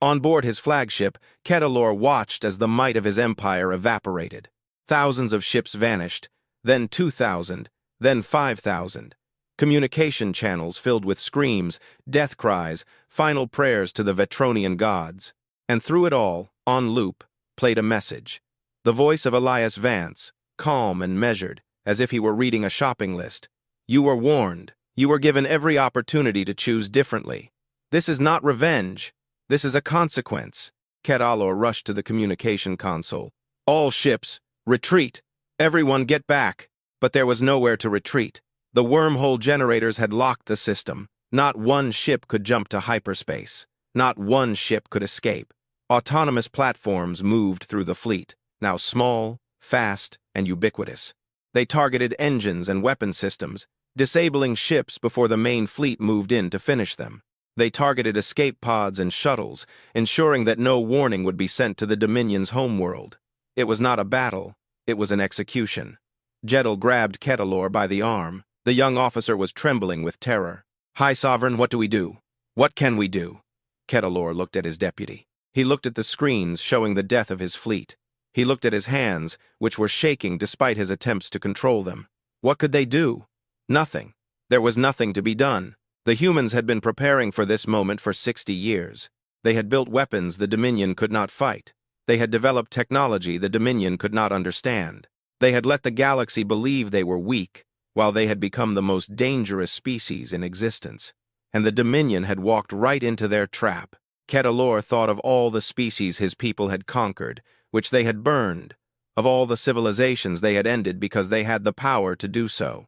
On board his flagship, Ketalor watched as the might of his empire evaporated. Thousands of ships vanished, then 2,000, then 5,000. Communication channels filled with screams, death cries, final prayers to the Vetronian gods. And through it all, on loop, played a message. The voice of Elias Vance, calm and measured, as if he were reading a shopping list. You were warned. You were given every opportunity to choose differently. This is not revenge. This is a consequence. Ketalor rushed to the communication console. All ships, retreat. Everyone get back. But there was nowhere to retreat. The wormhole generators had locked the system. Not one ship could jump to hyperspace. Not one ship could escape. Autonomous platforms moved through the fleet, now small, fast, and ubiquitous. They targeted engines and weapon systems, disabling ships before the main fleet moved in to finish them. They targeted escape pods and shuttles, ensuring that no warning would be sent to the Dominion's homeworld. It was not a battle. It was an execution. Jedel grabbed Ketalor by the arm. The young officer was trembling with terror. "High Sovereign, what do we do? What can we do?" Ketalor looked at his deputy. He looked at the screens showing the death of his fleet. He looked at his hands, which were shaking despite his attempts to control them. What could they do? Nothing. There was nothing to be done. The humans had been preparing for this moment for 60 years. They had built weapons the Dominion could not fight. They had developed technology the Dominion could not understand. They had let the galaxy believe they were weak, while they had become the most dangerous species in existence. And the Dominion had walked right into their trap. Ketalor thought of all the species his people had conquered, which they had burned, of all the civilizations they had ended because they had the power to do so.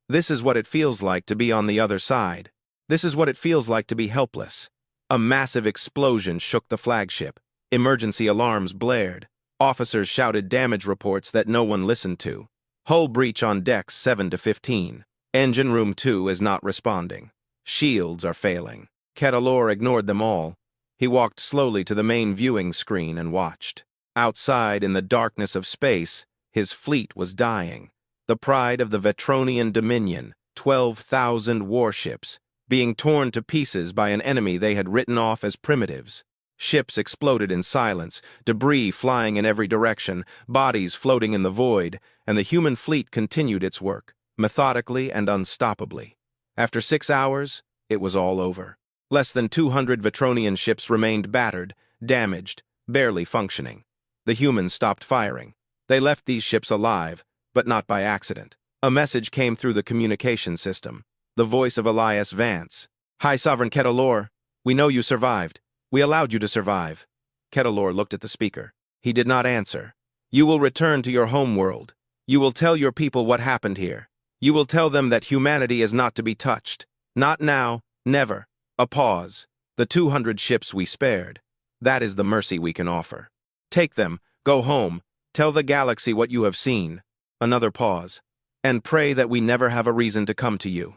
This is what it feels like to be on the other side. This is what it feels like to be helpless. A massive explosion shook the flagship. Emergency alarms blared. Officers shouted damage reports that no one listened to. Hull breach on decks 7 to 15. Engine room 2 is not responding. Shields are failing. Ketalor ignored them all. He walked slowly to the main viewing screen and watched. Outside, in the darkness of space, his fleet was dying. The pride of the Vetronian Dominion, 12,000 warships, being torn to pieces by an enemy they had written off as primitives. Ships exploded in silence, debris flying in every direction, bodies floating in the void, and the human fleet continued its work, methodically and unstoppably. After 6 hours, it was all over. Less than 200 Vetronian ships remained battered, damaged, barely functioning. The humans stopped firing. They left these ships alive, but not by accident. A message came through the communication system. The voice of Elias Vance. "High Sovereign Ketalor, we know you survived. We allowed you to survive." Ketalor looked at the speaker. He did not answer. "You will return to your home world. You will tell your people what happened here. You will tell them that humanity is not to be touched. Not now, never." A pause. "The 200 ships we spared. That is the mercy we can offer. Take them, go home, tell the galaxy what you have seen." Another pause. "And pray that we never have a reason to come to you."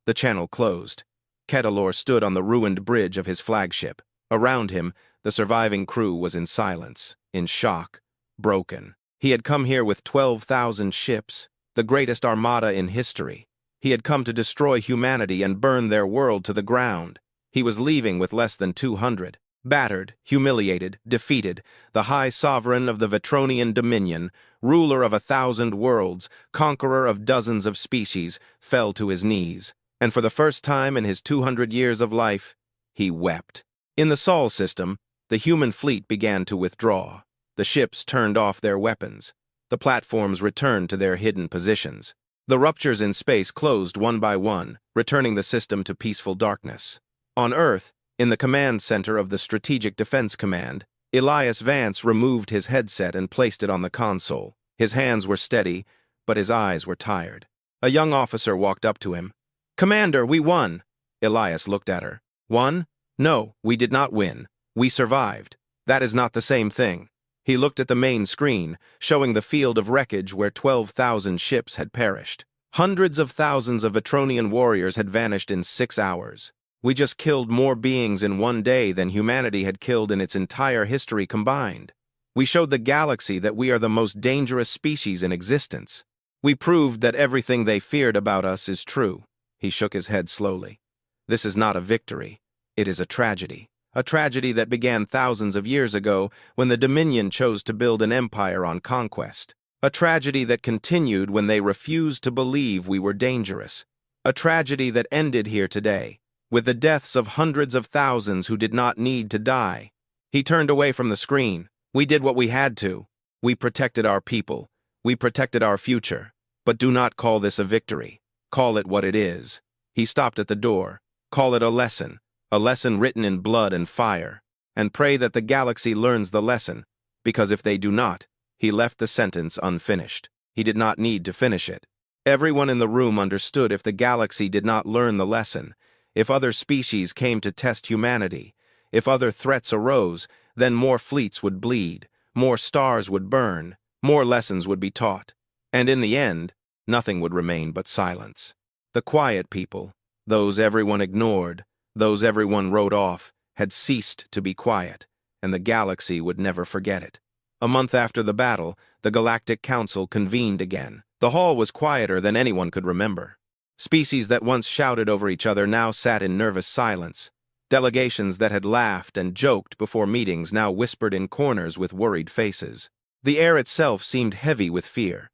The channel closed. Ketalor stood on the ruined bridge of his flagship. Around him, the surviving crew was in silence, in shock, broken. He had come here with 12,000 ships, the greatest armada in history. He had come to destroy humanity and burn their world to the ground. He was leaving with less than 200. Battered, humiliated, defeated, the High Sovereign of the Vetronian Dominion, ruler of 1,000 worlds, conqueror of dozens of species, fell to his knees. And for the first time in his 200 years of life, he wept. In the Sol system, the human fleet began to withdraw. The ships turned off their weapons. The platforms returned to their hidden positions. The ruptures in space closed one by one, returning the system to peaceful darkness. On Earth, in the command center of the Strategic Defense Command, Elias Vance removed his headset and placed it on the console. His hands were steady, but his eyes were tired. A young officer walked up to him. "Commander, we won." Elias looked at her. "Won? No, we did not win. We survived. That is not the same thing." He looked at the main screen, showing the field of wreckage where 12,000 ships had perished. Hundreds of thousands of Vetronian warriors had vanished in 6 hours. We just killed more beings in one day than humanity had killed in its entire history combined. We showed the galaxy that we are the most dangerous species in existence. We proved that everything they feared about us is true. He shook his head slowly. This is not a victory. It is a tragedy. A tragedy that began thousands of years ago when the Dominion chose to build an empire on conquest. A tragedy that continued when they refused to believe we were dangerous. A tragedy that ended here today, with the deaths of hundreds of thousands who did not need to die. He turned away from the screen. We did what we had to. We protected our people. We protected our future. But do not call this a victory. Call it what it is. He stopped at the door. Call it a lesson written in blood and fire. And pray that the galaxy learns the lesson, because if they do not, he left the sentence unfinished. He did not need to finish it. Everyone in the room understood if the galaxy did not learn the lesson, if other species came to test humanity, if other threats arose, then more fleets would bleed, more stars would burn, more lessons would be taught. And in the end, nothing would remain but silence. The quiet people, those everyone ignored, those everyone wrote off, had ceased to be quiet, and the galaxy would never forget it. A month after the battle, the Galactic Council convened again. The hall was quieter than anyone could remember. Species that once shouted over each other now sat in nervous silence. Delegations that had laughed and joked before meetings now whispered in corners with worried faces. The air itself seemed heavy with fear.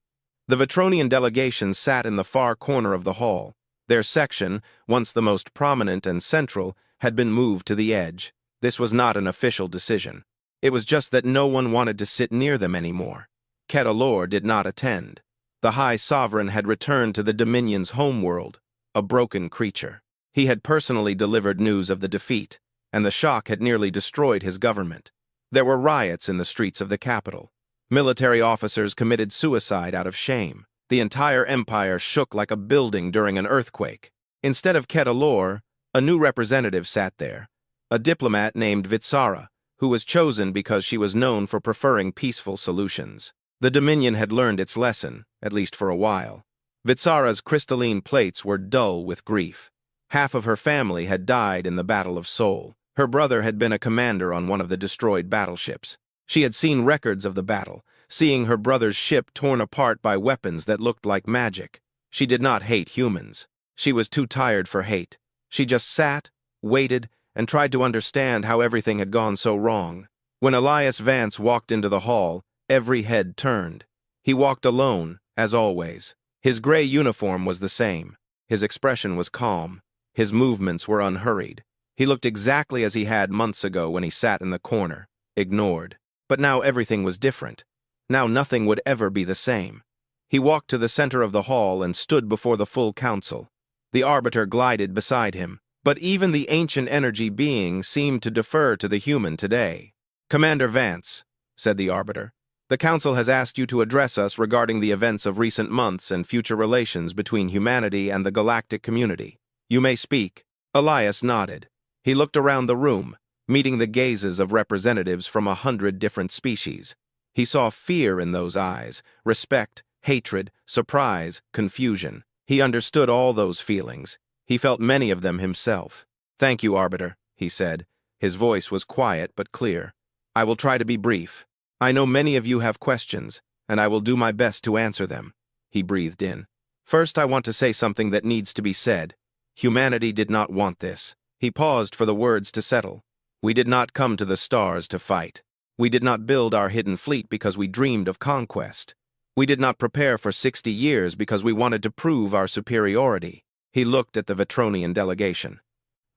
The Vetronian delegation sat in the far corner of the hall. Their section, once the most prominent and central, had been moved to the edge. This was not an official decision. It was just that no one wanted to sit near them anymore. Ketalor did not attend. The High Sovereign had returned to the Dominion's homeworld, a broken creature. He had personally delivered news of the defeat, and the shock had nearly destroyed his government. There were riots in the streets of the capital. Military officers committed suicide out of shame. The entire empire shook like a building during an earthquake. Instead of Ketalor, a new representative sat there, a diplomat named Vitsara, who was chosen because she was known for preferring peaceful solutions. The Dominion had learned its lesson, at least for a while. Vitsara's crystalline plates were dull with grief. Half of her family had died in the Battle of Sol. Her brother had been a commander on one of the destroyed battleships. She had seen records of the battle, seeing her brother's ship torn apart by weapons that looked like magic. She did not hate humans. She was too tired for hate. She just sat, waited, and tried to understand how everything had gone so wrong. When Elias Vance walked into the hall, every head turned. He walked alone, as always. His gray uniform was the same. His expression was calm. His movements were unhurried. He looked exactly as he had months ago when he sat in the corner, ignored. But now everything was different. Now nothing would ever be the same. He walked to the center of the hall and stood before the full council. The Arbiter glided beside him, but even the ancient energy being seemed to defer to the human today. "Commander Vance," said the Arbiter, "the Council has asked you to address us regarding the events of recent months and future relations between humanity and the galactic community. You may speak." Elias nodded. He looked around the room, meeting the gazes of representatives from 100 different species. He saw fear in those eyes, respect, hatred, surprise, confusion. He understood all those feelings. He felt many of them himself. "Thank you, Arbiter," he said. His voice was quiet but clear. "I will try to be brief. I know many of you have questions, and I will do my best to answer them." He breathed in. "First, I want to say something that needs to be said. Humanity did not want this." He paused for the words to settle. "We did not come to the stars to fight. We did not build our hidden fleet because we dreamed of conquest. We did not prepare for 60 years because we wanted to prove our superiority." He looked at the Vetronian delegation.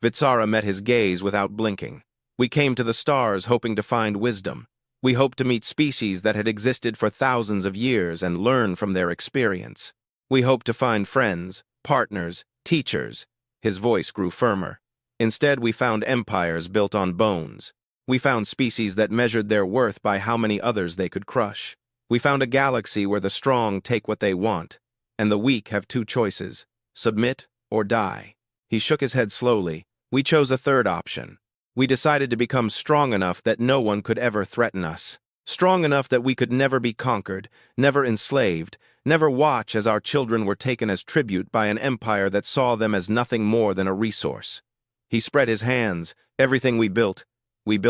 Vitsara met his gaze without blinking. "We came to the stars hoping to find wisdom. We hoped to meet species that had existed for thousands of years and learn from their experience. We hoped to find friends, partners, teachers." His voice grew firmer. "Instead, we found empires built on bones. We found species that measured their worth by how many others they could crush. We found a galaxy where the strong take what they want, and the weak have two choices: submit or die." He shook his head slowly. "We chose a third option. We decided to become strong enough that no one could ever threaten us. Strong enough that we could never be conquered, never enslaved, never watch as our children were taken as tribute by an empire that saw them as nothing more than a resource." He spread his hands. "Everything we built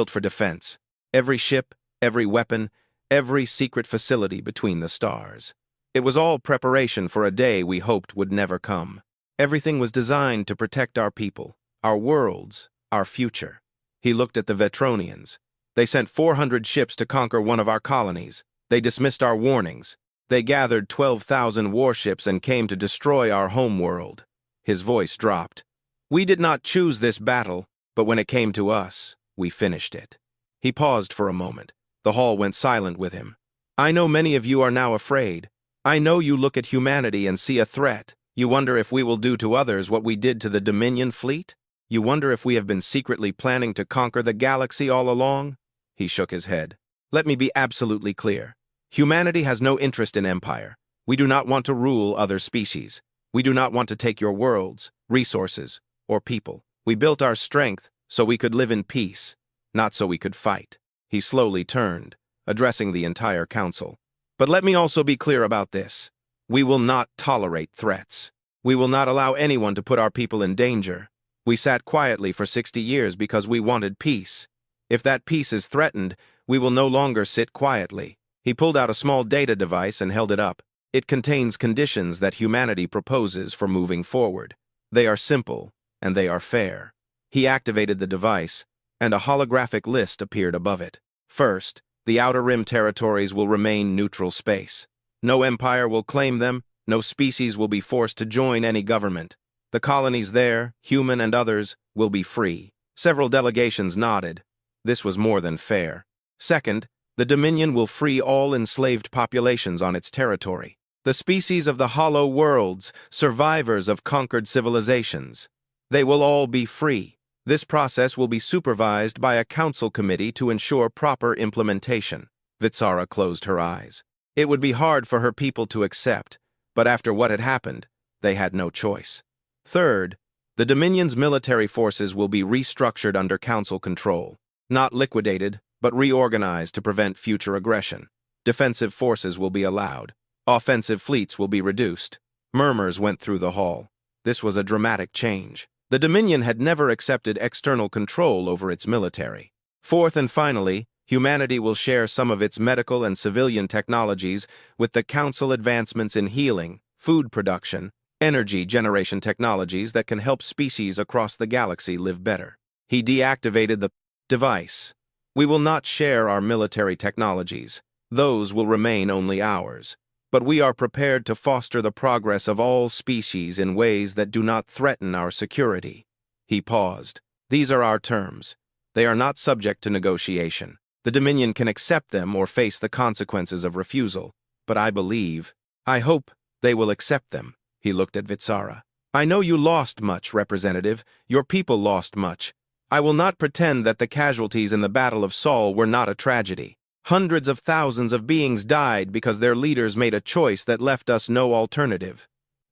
for defense. Every ship, every weapon, every secret facility between the stars. It was all preparation for a day we hoped would never come. Everything was designed to protect our people, our worlds, our future." He looked at the Vetronians. "They sent 400 ships to conquer one of our colonies. They dismissed our warnings. They gathered 12,000 warships and came to destroy our homeworld." His voice dropped. "We did not choose this battle, but when it came to us, we finished it." He paused for a moment. The hall went silent with him. "I know many of you are now afraid. I know you look at humanity and see a threat. You wonder if we will do to others what we did to the Dominion fleet? You wonder if we have been secretly planning to conquer the galaxy all along?" He shook his head. "Let me be absolutely clear. Humanity has no interest in empire. We do not want to rule other species. We do not want to take your worlds, resources, or people. We built our strength so we could live in peace, not so we could fight." He slowly turned, addressing the entire council. "But let me also be clear about this. We will not tolerate threats. We will not allow anyone to put our people in danger. We sat quietly for 60 years because we wanted peace. If that peace is threatened, We will no longer sit quietly. He pulled out a small data device and held it up. It contains conditions that humanity proposes for moving forward. They are simple, and they are fair. He activated the device, and a holographic list appeared above it. First, the Outer Rim territories will remain neutral space. No empire will claim them, no species will be forced to join any government. The colonies there, human and others, will be free. Several delegations nodded. This was more than fair. Second, the Dominion will free all enslaved populations on its territory. The species of the Hollow Worlds, survivors of conquered civilizations. They will all be free. This process will be supervised by a council committee to ensure proper implementation. Vitsara closed her eyes. It would be hard for her people to accept, but after what had happened, they had no choice. Third, the Dominion's military forces will be restructured under council control, not liquidated, but reorganized to prevent future aggression. Defensive forces will be allowed. Offensive fleets will be reduced. Murmurs went through the hall. This was a dramatic change. The Dominion had never accepted external control over its military. Fourth and finally, humanity will share some of its medical and civilian technologies with the Council advancements in healing, food production, energy generation technologies that can help species across the galaxy live better. He deactivated the device. We will not share our military technologies. Those will remain only ours. But we are prepared to foster the progress of all species in ways that do not threaten our security. He paused. These are our terms. They are not subject to negotiation. The Dominion can accept them or face the consequences of refusal. But I hope they will accept them. He looked at Vitsara. I know you lost much, Representative. Your people lost much. I will not pretend that the casualties in the Battle of Sol were not a tragedy. Hundreds of thousands of beings died because their leaders made a choice that left us no alternative.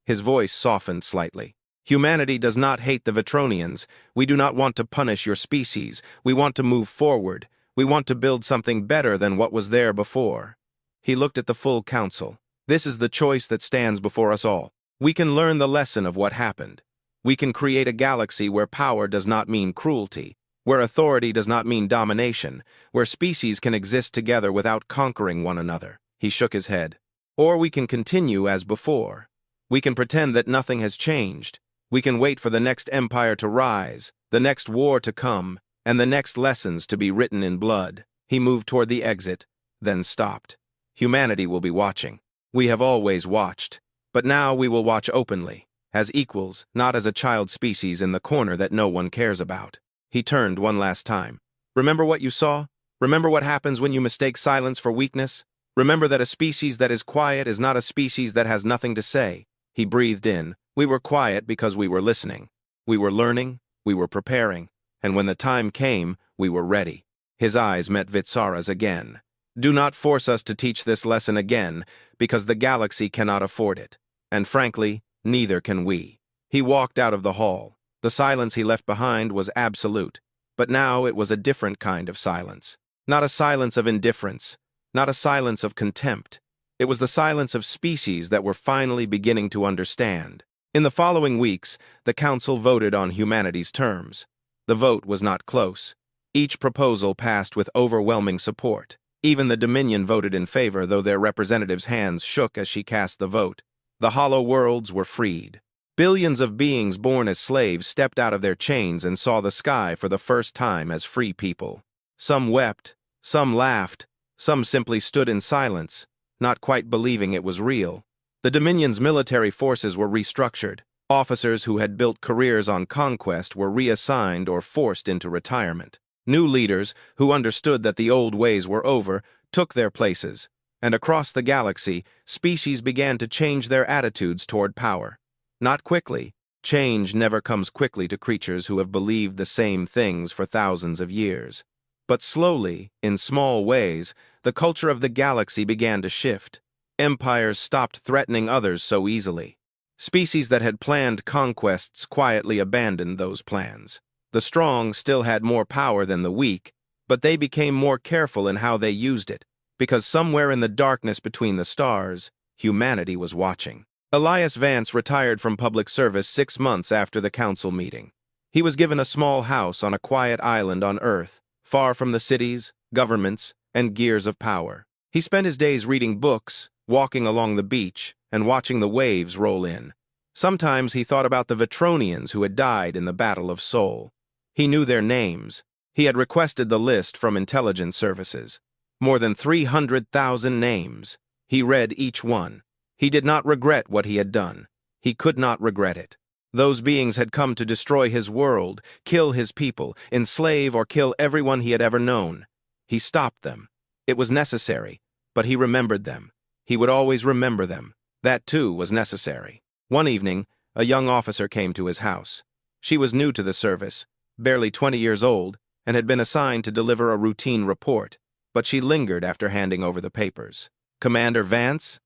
His voice softened slightly. Humanity does not hate the Vetronians. We do not want to punish your species. We want to move forward. We want to build something better than what was there before. He looked at the full council. This is the choice that stands before us all. We can learn the lesson of what happened. We can create a galaxy where power does not mean cruelty, where authority does not mean domination, where species can exist together without conquering one another. He shook his head. Or we can continue as before. We can pretend that nothing has changed. We can wait for the next empire to rise, the next war to come, and the next lessons to be written in blood. He moved toward the exit, then stopped. Humanity will be watching. We have always watched. But now we will watch openly, as equals, not as a child species in the corner that no one cares about. He turned one last time. Remember what you saw? Remember what happens when you mistake silence for weakness? Remember that a species that is quiet is not a species that has nothing to say. He breathed in. We were quiet because we were listening. We were learning, we were preparing, and when the time came, we were ready. His eyes met Vitsara's again. Do not force us to teach this lesson again, because the galaxy cannot afford it. And frankly, neither can we. He walked out of the hall. The silence he left behind was absolute, but now it was a different kind of silence. Not a silence of indifference, not a silence of contempt. It was the silence of species that were finally beginning to understand. In the following weeks, the Council voted on humanity's terms. The vote was not close. Each proposal passed with overwhelming support. Even the Dominion voted in favor, though their representative's hands shook as she cast the vote. The Hollow Worlds were freed. Billions of beings born as slaves stepped out of their chains and saw the sky for the first time as free people. Some wept, some laughed, some simply stood in silence, not quite believing it was real. The Dominion's military forces were restructured. Officers who had built careers on conquest were reassigned or forced into retirement. New leaders, who understood that the old ways were over, took their places, and across the galaxy, species began to change their attitudes toward power. Not quickly. Change never comes quickly to creatures who have believed the same things for thousands of years. But slowly, in small ways, the culture of the galaxy began to shift. Empires stopped threatening others so easily. Species that had planned conquests quietly abandoned those plans. The strong still had more power than the weak, but they became more careful in how they used it, because somewhere in the darkness between the stars, humanity was watching. Elias Vance retired from public service 6 months after the council meeting. He was given a small house on a quiet island on Earth, far from the cities, governments, and gears of power. He spent his days reading books, walking along the beach, and watching the waves roll in. Sometimes he thought about the Vetronians who had died in the Battle of Sol. He knew their names. He had requested the list from intelligence services. More than 300,000 names. He read each one. He did not regret what he had done. He could not regret it. Those beings had come to destroy his world, kill his people, enslave or kill everyone he had ever known. He stopped them. It was necessary, but he remembered them. He would always remember them. That, too, was necessary. One evening, a young officer came to his house. She was new to the service, barely 20 years old, and had been assigned to deliver a routine report, but she lingered after handing over the papers. "Commander Vance?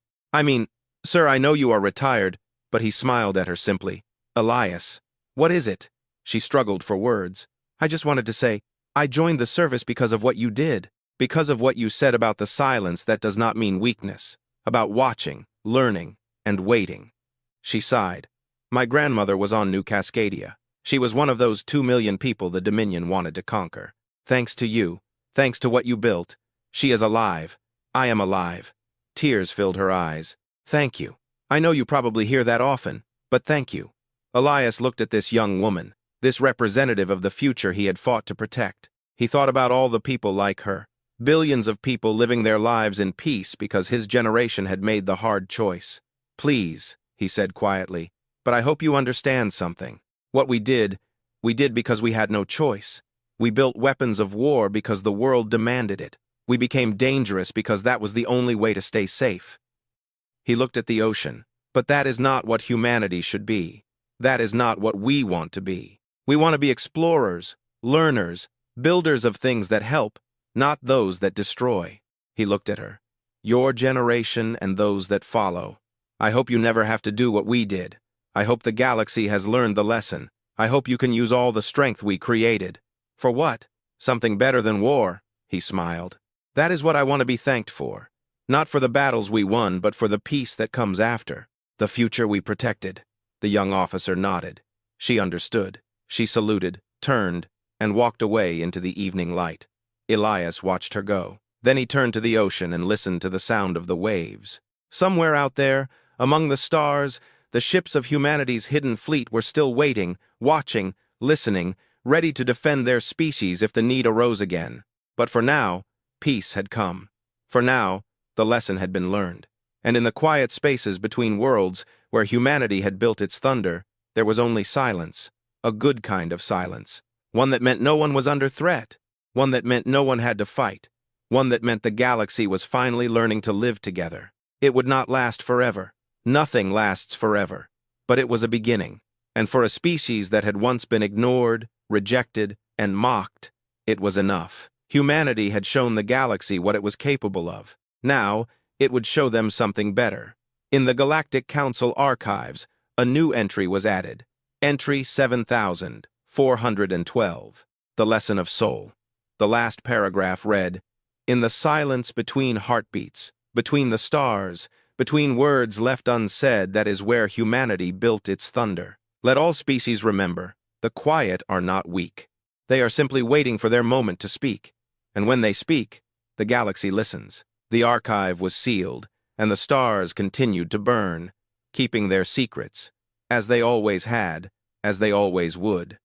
Sir, I know you are retired," but he smiled at her simply. "Elias, what is it?" She struggled for words. "I just wanted to say, I joined the service because of what you did, because of what you said about the silence that does not mean weakness, about watching, learning, and waiting." She sighed. "My grandmother was on New Cascadia. She was one of those 2 million people the Dominion wanted to conquer. Thanks to you, thanks to what you built, she is alive. I am alive." Tears filled her eyes. "Thank you. I know you probably hear that often, but thank you." Elias looked at this young woman, this representative of the future he had fought to protect. He thought about all the people like her, billions of people living their lives in peace because his generation had made the hard choice. "Please," he said quietly, "but I hope you understand something. What we did because we had no choice. We built weapons of war because the world demanded it. We became dangerous because that was the only way to stay safe." He looked at the ocean. "But that is not what humanity should be. That is not what we want to be. We want to be explorers, learners, builders of things that help, not those that destroy." He looked at her. "Your generation and those that follow. I hope you never have to do what we did. I hope the galaxy has learned the lesson. I hope you can use all the strength we created." "For what? Something better than war," he smiled. "That is what I want to be thanked for. Not for the battles we won, but for the peace that comes after. The future we protected." The young officer nodded. She understood. She saluted, turned, and walked away into the evening light. Elias watched her go. Then he turned to the ocean and listened to the sound of the waves. Somewhere out there, among the stars, the ships of humanity's hidden fleet were still waiting, watching, listening, ready to defend their species if the need arose again. But for now, peace had come. For now, the lesson had been learned. And in the quiet spaces between worlds, where humanity had built its thunder, there was only silence, a good kind of silence, one that meant no one was under threat, one that meant no one had to fight, one that meant the galaxy was finally learning to live together. It would not last forever. Nothing lasts forever. But it was a beginning, and for a species that had once been ignored, rejected, and mocked, it was enough. Humanity had shown the galaxy what it was capable of. Now, it would show them something better. In the Galactic Council archives, a new entry was added. Entry 7412. The Lesson of Soul. The last paragraph read, "In the silence between heartbeats, between the stars, between words left unsaid, that is where humanity built its thunder. Let all species remember, the quiet are not weak. They are simply waiting for their moment to speak. And when they speak, the galaxy listens." The archive was sealed, and the stars continued to burn, keeping their secrets, as they always had, as they always would.